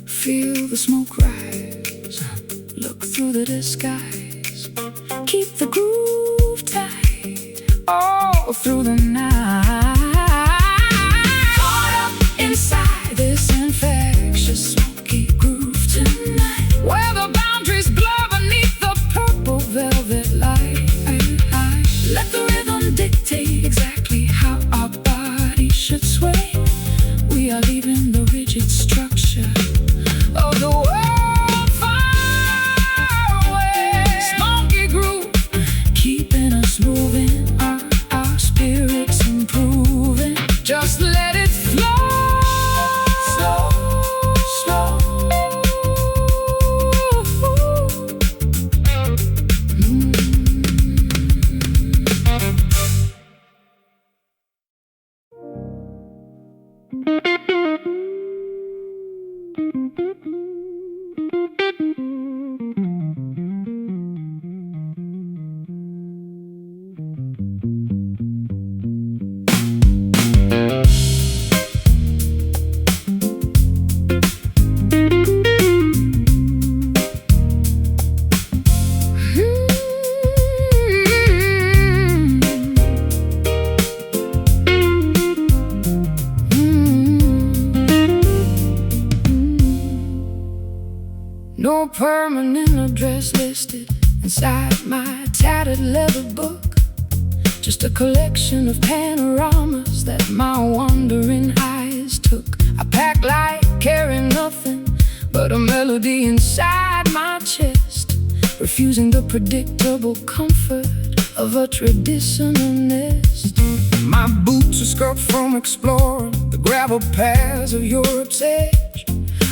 Feel the smoke rise, look through the disguise, keep the groove tight all through the night. Inside this infectious smoky groove tonight, where the boundaries blur beneath the purple velvet light. Let the rhythm dictate exactly how our body should sway. We are leaving the rigid structure of the world far away. Smoky groove keeping us moving, our spirits improving. Just let it flow. No permanent address listed inside my tattered leather book. Just a collection of panoramas that my wandering eyes took. I pack light, carry nothing but a melody inside my chest, refusing the predictable comfort of a traditional nest. My boots are scuffed from exploring the gravel paths of Europe's edge.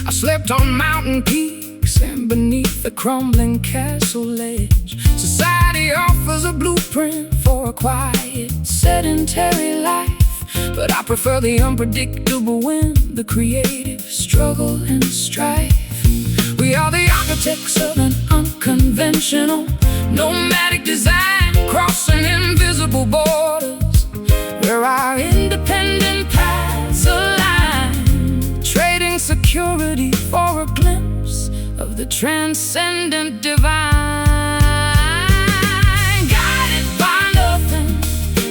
I slept on mountain peaks and beneath the crumbling castle ledge. Society offers a blueprint for a quiet, sedentary life, but I prefer the unpredictable wind, the creative struggle and strife. We are the architects of an unconventional, nomadic design, crossing invisible borders, where our independent paths align, trading security for a glimpse of the transcendent divine. Guided by nothing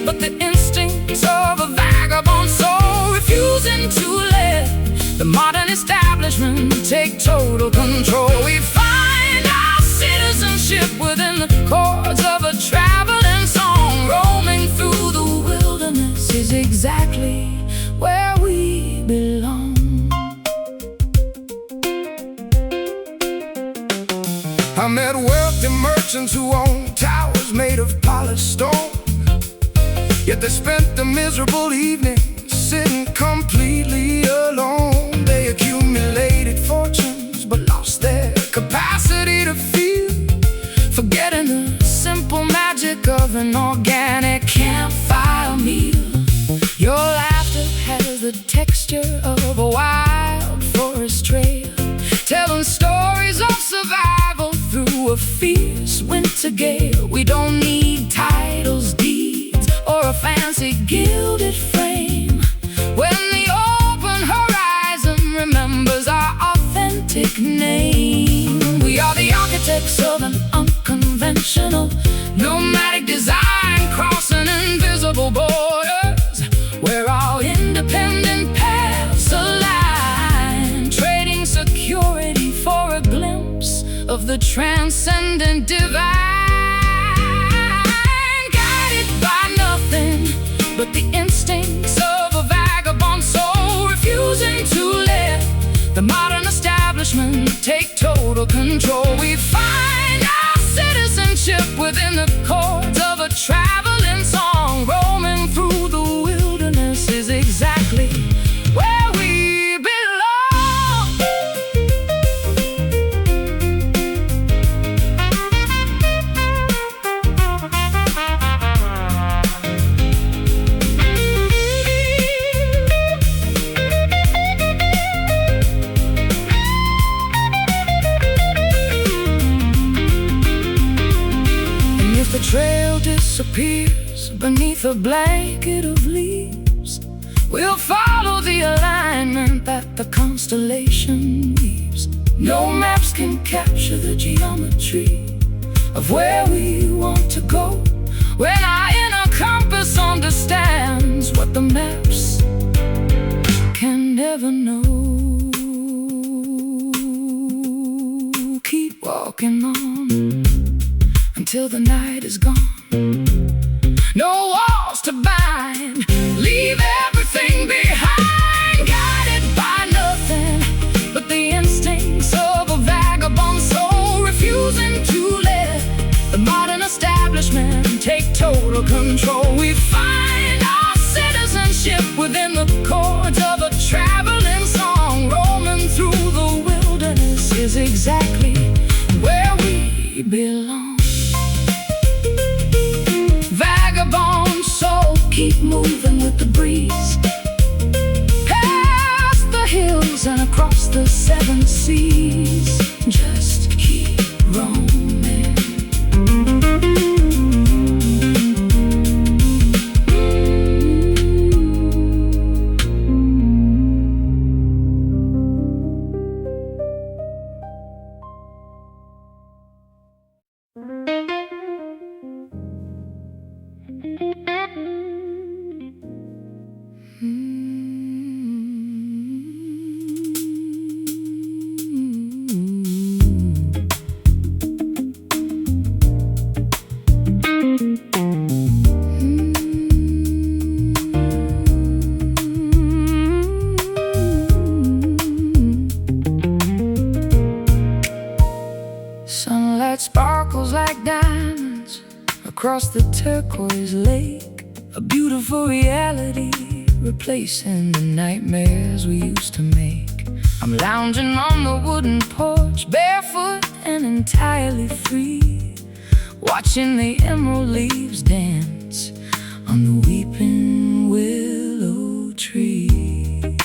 but the instincts of a vagabond soul, refusing to let the modern establishment take total control. We find our citizenship within the chords of a traveling song. Roaming through the wilderness is exactly where we belong. I met wealthy merchants who owned towers made of polished stone, yet they spent a miserable evening sitting completely alone. They accumulated fortunes but lost their capacity to feel, forgetting the simple magic of an organic campfire meal. Your laughter has the texture of a wild forest trail, telling stories of survival through a fierce winter gale. We don't need titles, deeds, or a fancy gilded frame when the open horizon remembers our authentic name. We are the architects of an unconventional, nomadic design, crossing invisible borders, where our independent paths align, trading security for a glimpse of the transcendent divine. Guided by nothing but the instincts of a vagabond soul, refusing to let the modern establishment take total control. We find our citizenship within the chords of a traveling song. Roaming through the wilderness is exactly where we belong. And if the trail disappears beneath a blanket of leaves, we'll follow the alignment that the constellation weaves. No maps can capture the geometry of where we want to go, when our inner compass understands what the maps can never know. Keep walking on until the night is gone. No walls to bind, leave everything behind. Guided by nothing but the instincts of a vagabond soul, refusing to let the modern establishment take total control. We find our citizenship within the chords of a traveling song. Roaming through the wilderness is exactly where we belong. Vagabond soul, keep moving with the breeze. Hey! hills and across the 7 seas. Just keep roaming. Sunlight sparkles like diamonds across the turquoise lake. A beautiful reality replacing the nightmares we used to make. I'm lounging on the wooden porch, barefoot and entirely free, watching the emerald leaves dance on the weeping willow tree.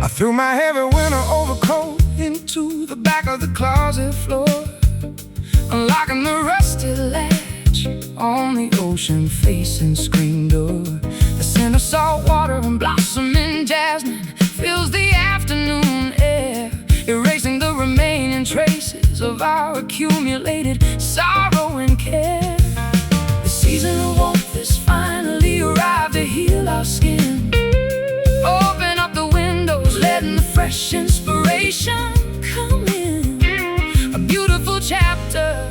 I threw my heavy winter overcoat into the back of the closet floor, unlocking the rusty latch on the ocean-facing screen door. The scent of salt water and blossoming jasmine fills the afternoon air, erasing the remaining traces of our accumulated sorrow and care. The season of warmth has finally arrived to heal our skin. Open up the windows, letting the fresh inspiration come in. A beautiful chapter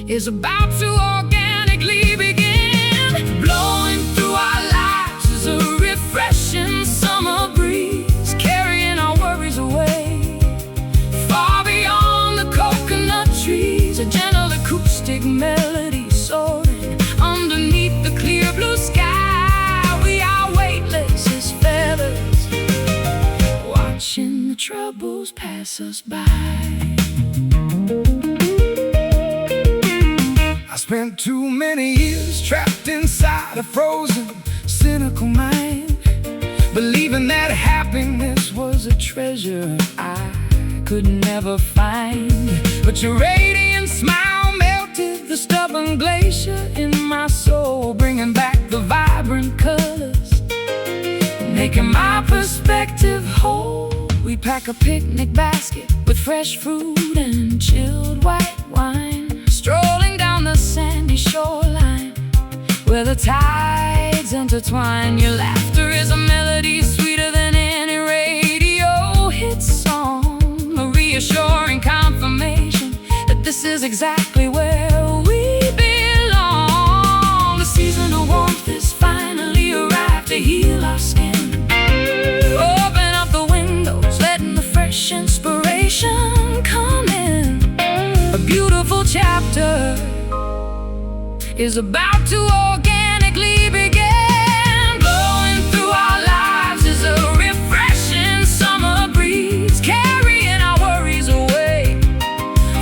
is about to organically begin. Blowing through our lives is a refreshing summer breeze, carrying our worries away far beyond the coconut trees. A gentle acoustic melody soaring underneath the clear blue sky. We are weightless as feathers, watching the troubles pass us by. I spent too many years trapped inside a frozen, cynical mind, believing that happiness was a treasure I could never find. But your radiant smile melted the stubborn glacier in my soul, bringing back the vibrant colors, making my perspective whole. We pack a picnic basket with fresh fruit and chilled white wine, strolling down the sandy shoreline where the tides intertwine. Your laughter is a melody sweeter than any radio hit song, a reassuring confirmation that this is exactly where we belong. The season of warmth has finally arrived to heal our skin. Open up the windows, letting the fresh inspiration come in. A beautiful chapter is about to organically begin. Blowing through our lives is a refreshing summer breeze, carrying our worries away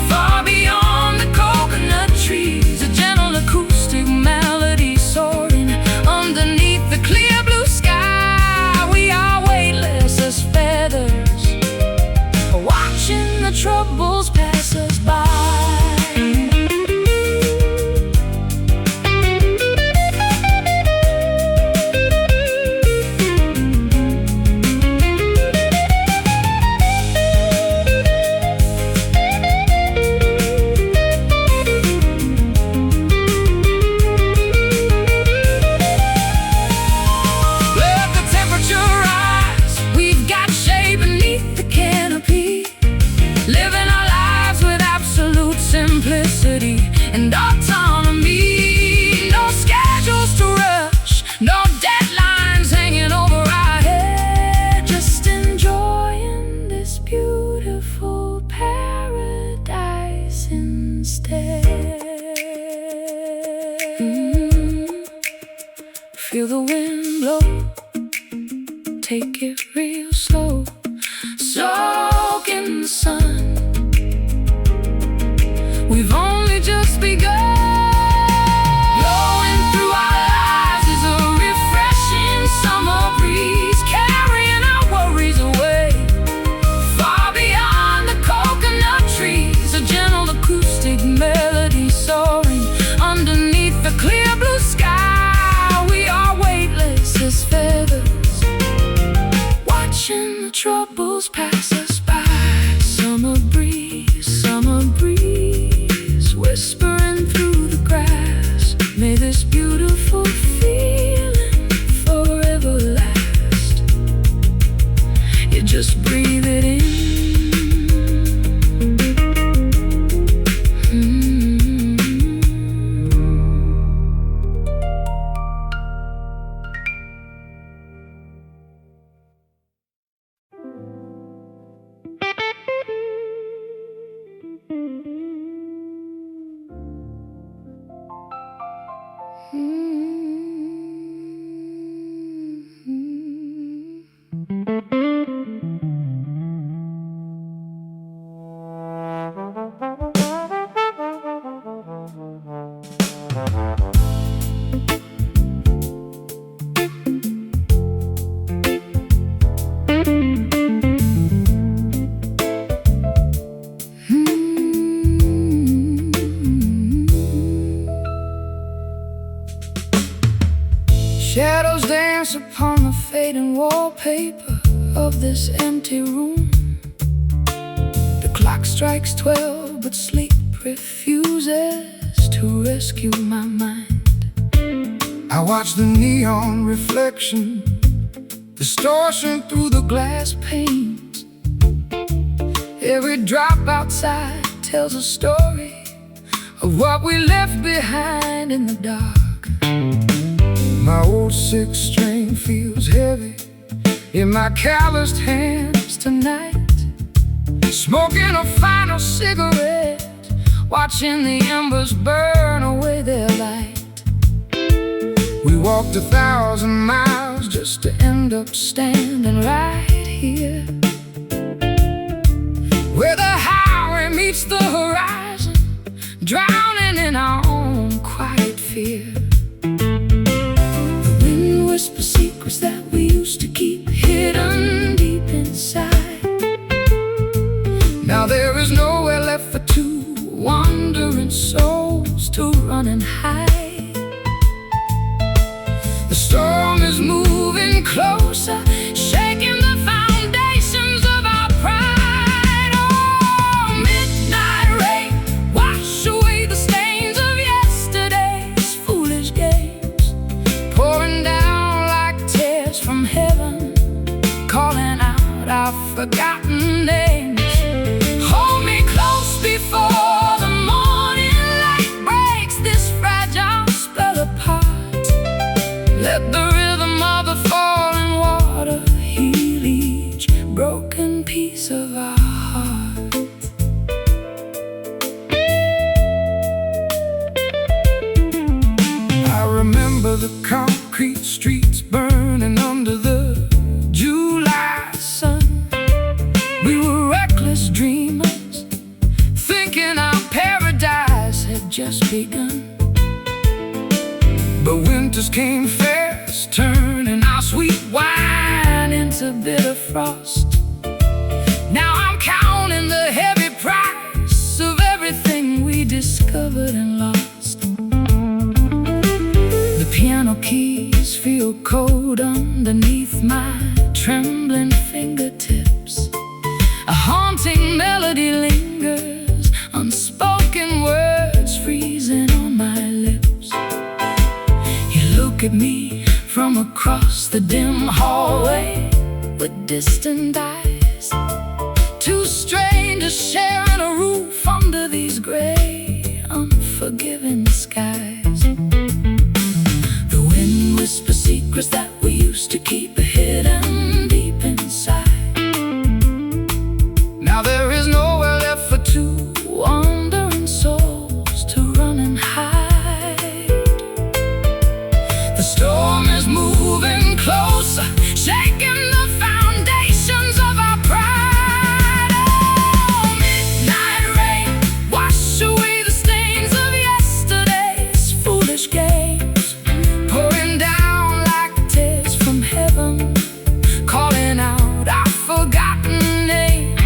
far beyond the coconut trees. A gentle acoustic melody soaring underneath the clear blue sky. We are weightless as feathers, watching the troubles pass us by. And autonomy, no schedules to rush, no deadlines hanging over our head. Just enjoying this beautiful paradise instead. Feel the wind blow, take it real slow, soak in the sun. We've only just begun. Blowing through our lives is a refreshing troubles pass us by. Summer breeze, whispering through the grass. May this beautiful feeling forever last. You just breathe it in. Shadows dance upon the fading wallpaper of this empty room. The clock strikes 12, but sleep refuses to rescue my mind. I watch the neon reflection, distortion through the glass panes. Every drop outside tells a story of what we left behind in the dark. My old six string feels heavy in my calloused hands tonight. Smoking a final cigarette, watching the embers burn away their light. We walked 1,000 miles just to end up standing right here, where the highway meets the horizon, drowning in our own quiet fear. Whisper secrets that we used to keep hidden deep inside. Now there is nowhere left for two wandering souls to run and hide. The storm is moving closer, shaking the foundations of our pride. Oh, midnight rain, wash away the stains of yesterday's foolish games, pouring down from heaven, calling out our forgotten names. Hold me close before the morning light breaks this fragile spell apart. Let the rhythm of the falling water heal each broken piece of our heart. I remember the concrete streets burning under the July sun. We were reckless dreamers, thinking our paradise had just begun. But winters came fast, turning our sweet wine into bitter frost. Now I'm counting the heavy price of everything we discovered and lost. The piano keys feel cold underneath my trembling fingertips. A haunting melody lingers, unspoken words freezing on my lips. You look at me from across the dim hallway with distant eyes. Two strangers sharing a roof under these gray, unforgiving skies. Whisper secrets that we used to keep hidden deep inside. Now there is nowhere left for two wandering souls to run and hide. The storm is moving closer, shaking the foundations of our pride. Oh, midnight rain, wash away the stains of yesterday's foolish games, pouring down calling out our forgotten names.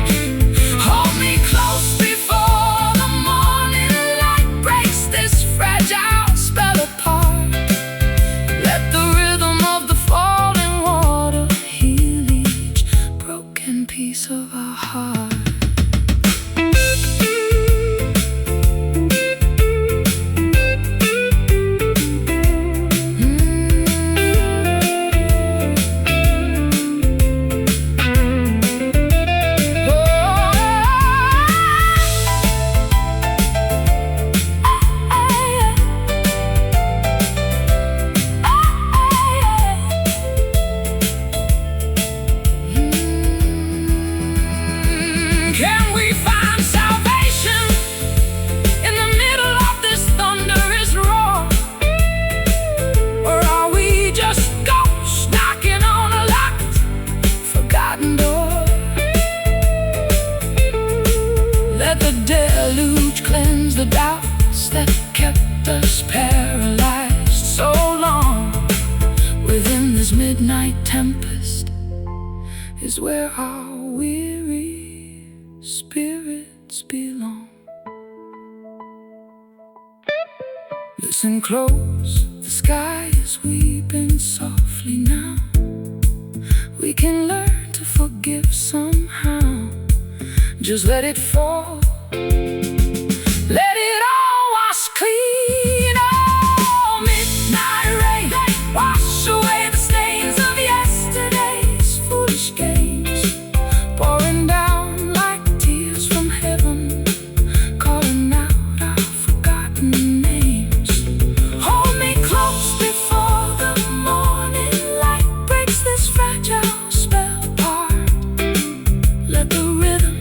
Hold me close before the morning light breaks this fragile spell apart. Let the rhythm of the falling water heal each broken our weary spirits belong. Listen close, the sky is weeping softly now. We can learn to forgive somehow. Just let it fall. Let it all wash clean. Oh, midnight rain, wash away the stains of yesterday's foolish games. Pouring down like tears from heaven, calling out our forgotten names. Hold me close before the morning light breaks this fragile spell apart. Let the rhythm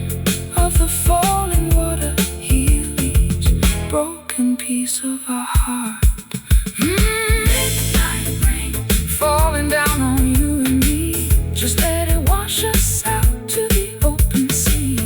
of the falling water heal each broken piece of our heart. Midnight rain falling down on you and me. Just let it wash us out to the open sea.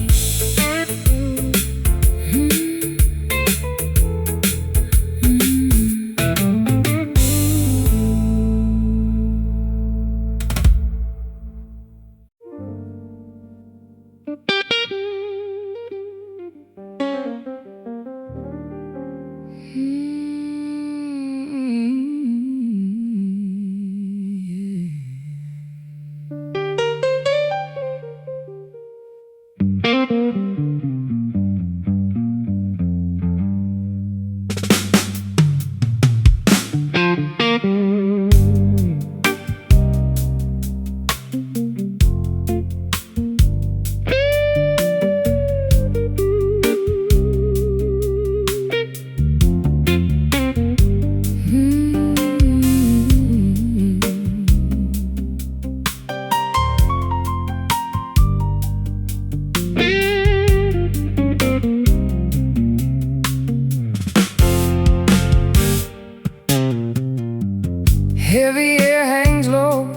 Heavy air hangs low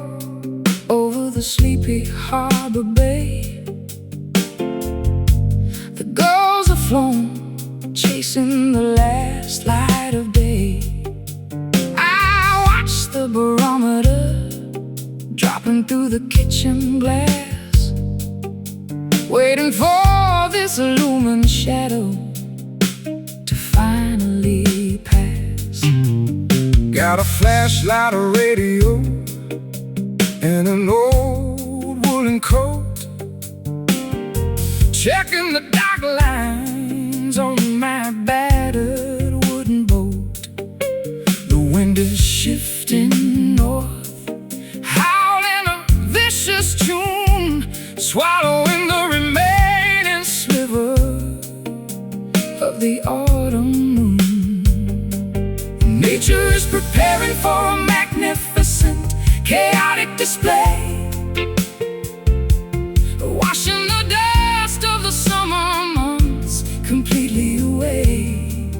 over the sleepy harbor bay. The gulls are flown, chasing the last light of day. I watch the barometer dropping through the kitchen glass, waiting for this illumined shadow to finally pass. Got a flashlight, a radio, and an old woolen coat. Checking the dock lines on my battered wooden boat. The wind is shifting north, howling a vicious tune, swallowing the remaining sliver of the autumn moon. Nature is preparing for a magnificent, chaotic display, washing the dust of the summer months completely away.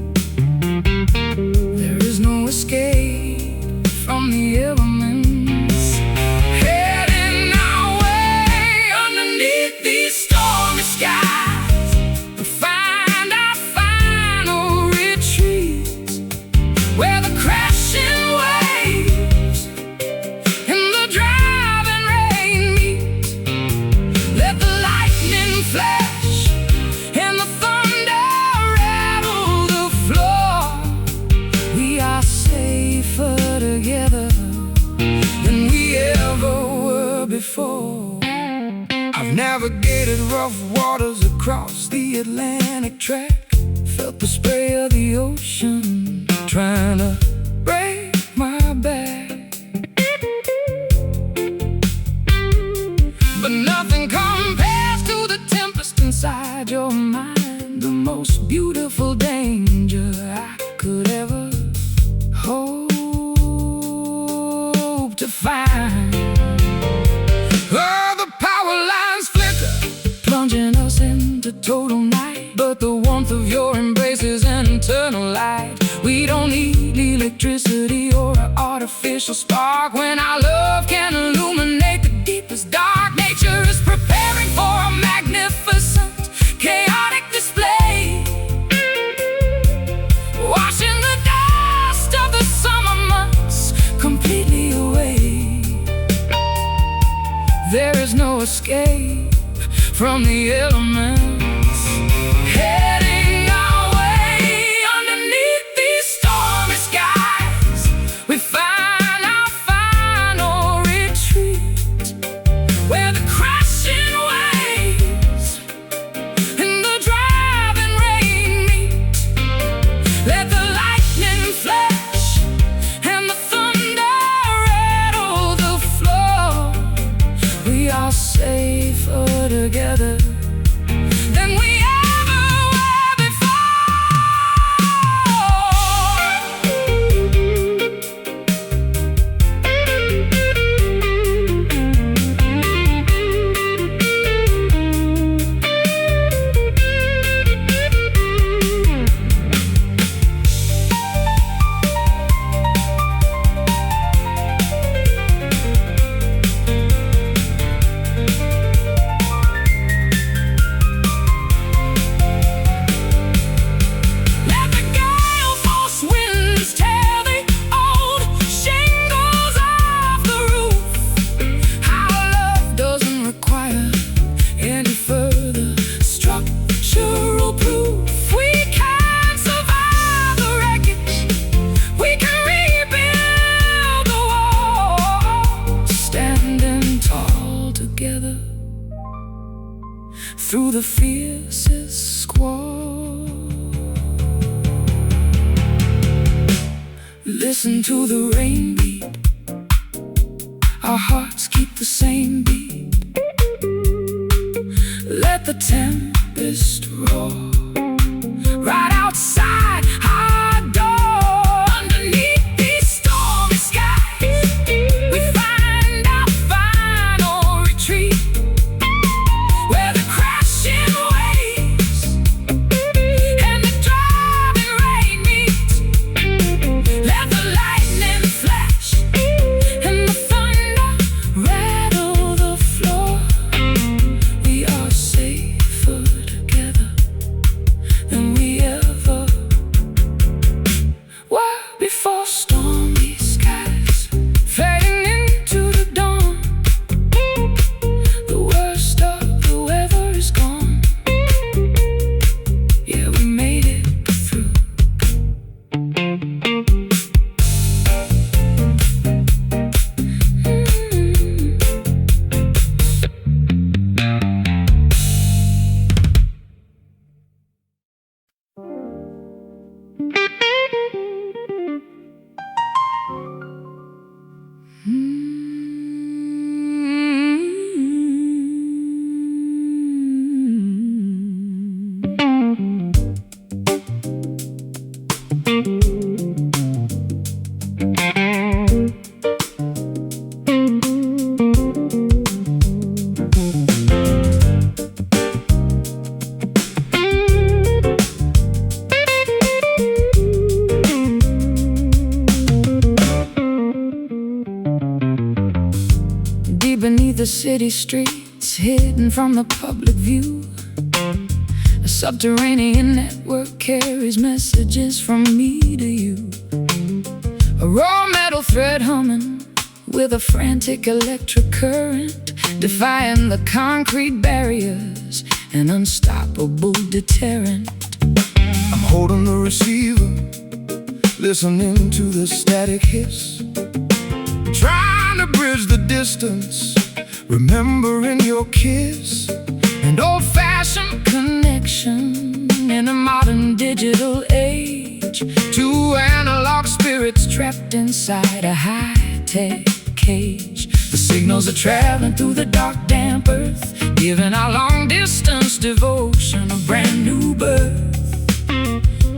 There is no escape from the elements, heading our way underneath these stormy skies. We find our final retreat, where the crashing waves and the driving rain meet. Let the lightning flash and the thunder rattle the floor. We are safer together than we ever were before. I've navigated rough waters across the Atlantic track, felt the spray of the ocean trying to break my back. But nothing compares to the tempest inside your mind, the most beautiful danger I could ever hope to find. Oh, the power lines flicker, plunging us into total night, but the warmth of your embrace is an eternal light. We don't need electricity or an artificial spark when our love can illuminate the deepest dark. Nature is preparing for a magnificent, chaotic display, washing the dust of the summer months completely away. There is no no escape from the elements. Heading our way underneath these stormy skies, we find our final retreat, where the crashing waves and the driving rain meet. Let the lightning flash and the thunder rattle the floor. We are safer together than we ever were before. Let the gale force winds tear the old shingles off the roof. Our love doesn't require any further structural proof. We can survive the wreckage, we can rebuild the wall, standing tall together through the fiercest squall. Listen to the rain beat, our hearts keep the same beat. Let the tempest roar right outside our door. Underneath these stormy skies, we find our final retreat, where the crashing waves and the driving rain meet. Let the lightning flash and the thunder rattle the floor. We are safer together than we ever were before. Stormy skies fading into the dawn. The worst of the weather is gone. Yeah, we made it through. Deep beneath the city streets, hidden from the public view, a subterranean network carries messages from me to you. A raw metal thread humming with a frantic electric current, defying the concrete barriers, an unstoppable deterrent. I'm holding the receiver, listening to the static hiss, trying to bridge the distance, remembering your kiss. An old-fashioned connection in a modern digital age. Two analog spirits Trapped inside a high-tech cage. The signals are traveling through the dark, damp earth, giving our long-distance devotion a brand new birth,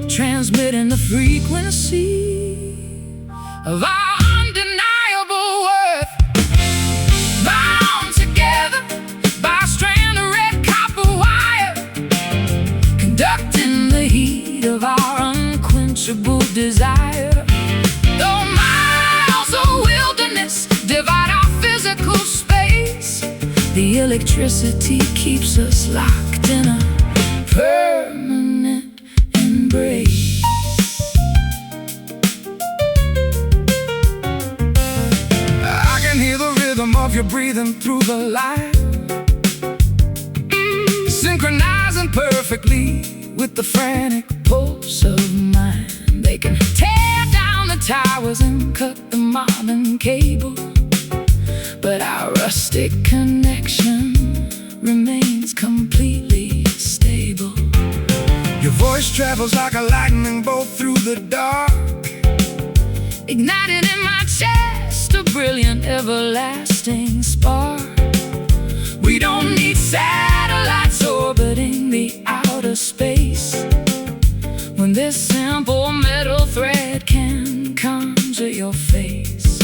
transmitting the frequency of our undeniable worth. Bound together by a strand of red copper wire, conducting the heat of our unquenchable desire. Though miles of wilderness divide our physical space, the electricity keeps us locked in a permanent embrace. I can hear the rhythm of your breathing through the light. synchronizing perfectly with the frantic pulse of mine. They can tear down the towers and cut the modern cable, but our rustic connection remains completely stable. Your voice travels like a lightning bolt through the dark, ignited in my chest a brilliant, everlasting spark. We don't need satellites orbiting the outer space when this simple metal thread can conjure your face.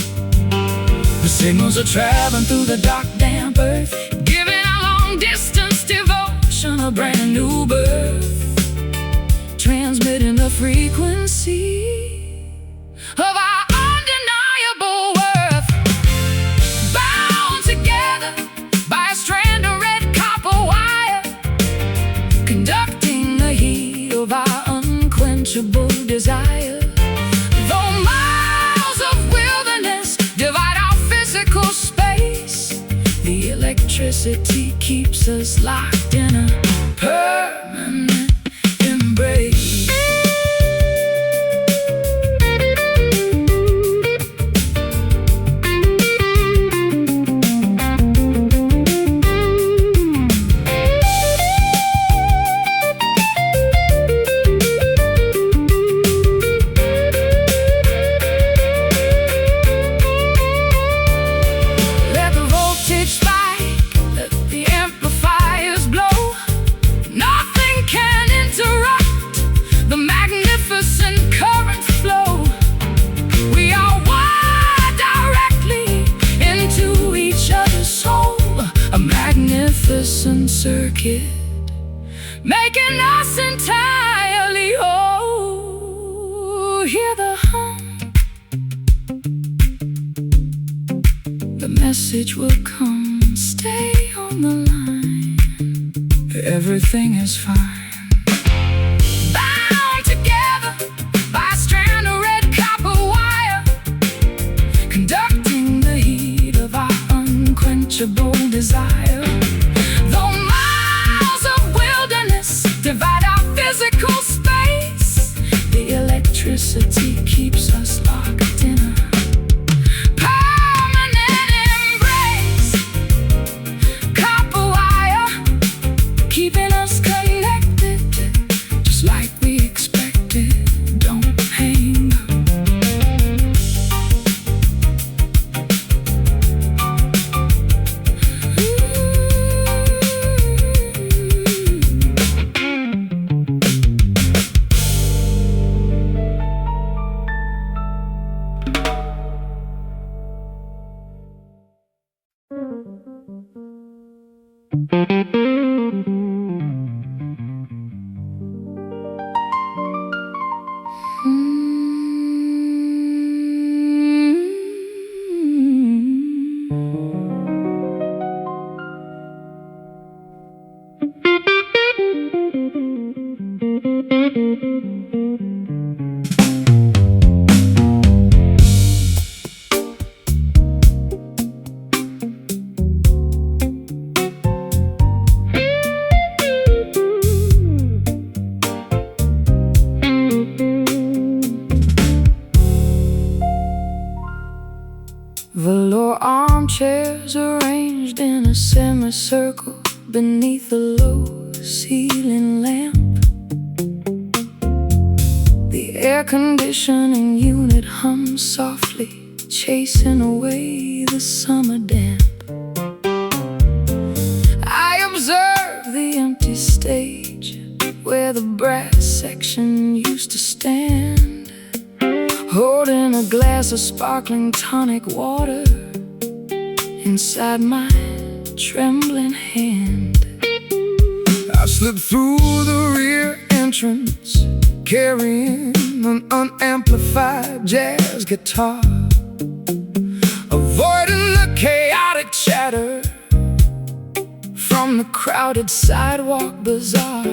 The signals are traveling through the dark, damp earth, giving our long-distance devotion a brand new birth, transmitting the frequency of our undeniable worth. Bound together by a strand of red copper wire, conducting the heat of our unquenchable desire. Though miles of wilderness divide our physical space, the electricity keeps us locked in a permanent embrace. Circuit, making us entirely whole. Hear the hum, the message will come. Stay on the line, everything is fine. Bound together by a strand of red copper wire, conducting the heat of our unquenchable desire. Divide our physical space, the electricity keeps us locked in a permanent embrace. Copper wire, keeping us connected, just like we expected. Don't hang up. Velour armchairs arranged in a semicircle beneath a low ceiling lamp. The air conditioning unit hums softly, chasing away the summer damp. I observe the empty stage where the brass section used to stand, holding a glass of sparkling tonic water inside my trembling hand. I slipped through the rear entrance, carrying an unamplified jazz guitar, avoiding the chaotic chatter from the crowded sidewalk bazaar.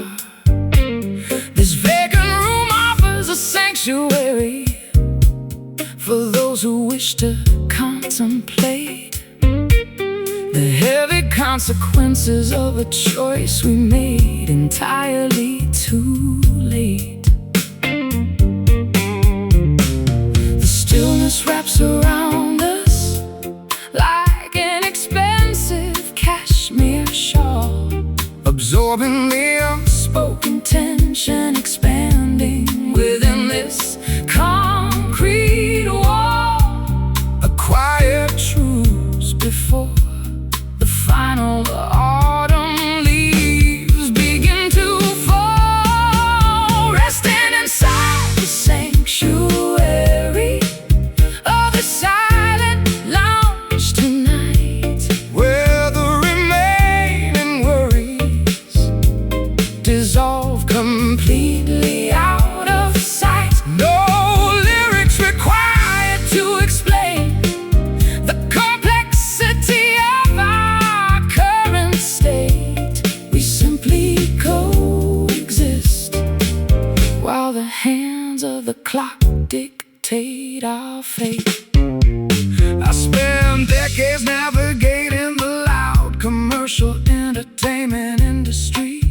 This vacant room offers a sanctuary for those who wish to contemplate the heavy consequences of a choice we made entirely too late. The stillness wraps around us like an expensive cashmere shawl, absorbing the unspoken tension, expanding within this concrete wall. A quiet truce before the final autumn leaves begin to fall, resting inside the sanctuary of the silent lounge tonight, where the remaining worries dissolve completely out of sight. No lyrics required to explain The complexity of our current state. We simply coexist while the hands of the clock dictate our fate. I spent decades navigating the loud commercial entertainment industry,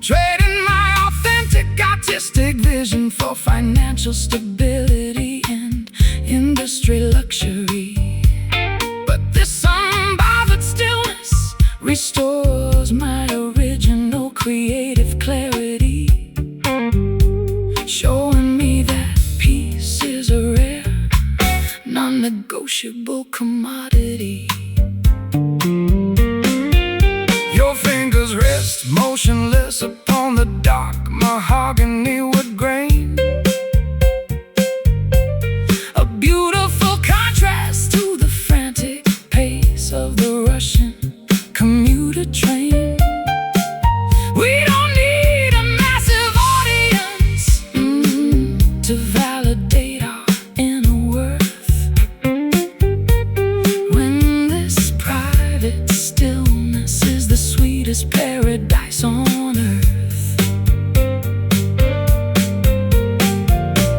trading my authentic artistic vision for financial stability and industry luxury. But this unbothered stillness restores my original creative clarity, showing me that peace is a rare, non-negotiable commodity. Your fingers rest motionless upon the dark mahogany wood grain, A beautiful contrast to the frantic pace of the Russian commuter train. We don't need a massive audience to validate our inner worth, when this private stillness is the sweetest paradise on earth.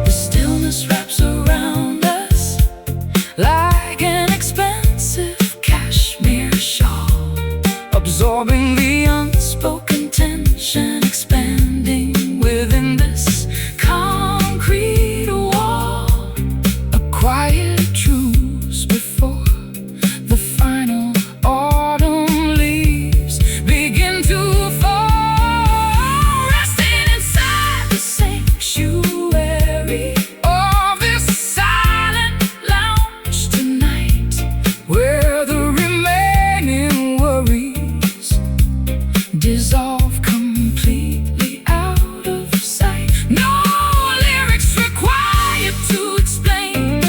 The stillness wraps around us like an expensive cashmere shawl, absorbing the unspoken tension, expanding within this concrete wall. A quiet truce before the final autumn leaves begin to fall, resting inside the sanctuary of this silent lounge tonight, where the remaining worries dissolve completely out of sight. No lyrics required to explain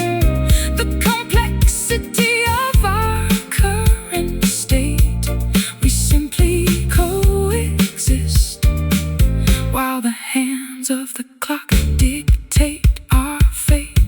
the complexity of our current state. We simply coexist while the hands of the clock dictate our fate.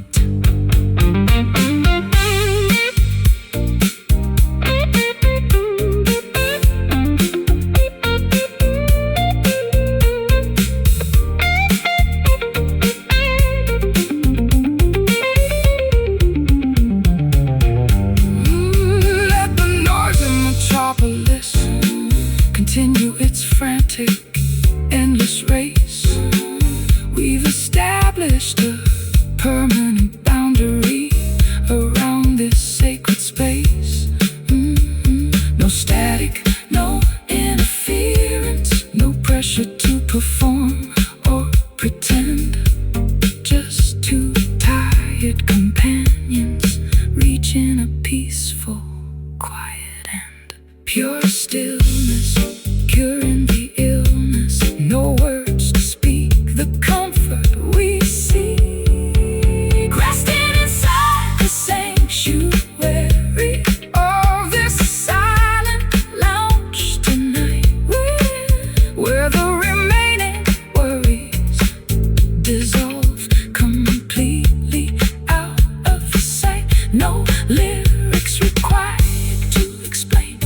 let the noisy metropolis Continue its frantic, endless race. We've established a permanent boundary around this sacred space. No static, no interference, no pressure to perform or pretend. Just two tired companions reaching a peaceful, quiet and pure stillness, curing the illness. No words to speak the comfort we seek, resting inside the sanctuary of this silent lounge tonight, where the remaining worries dissolve completely out of sight. No lyrics required to explain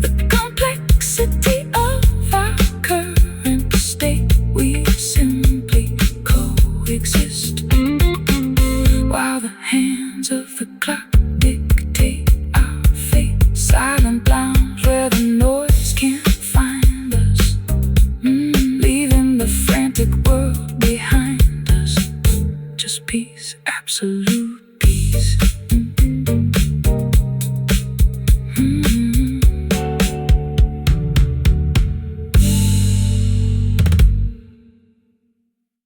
the complexity of our current state. We simply coexist while the hands of the clock dictate our fate. absolute.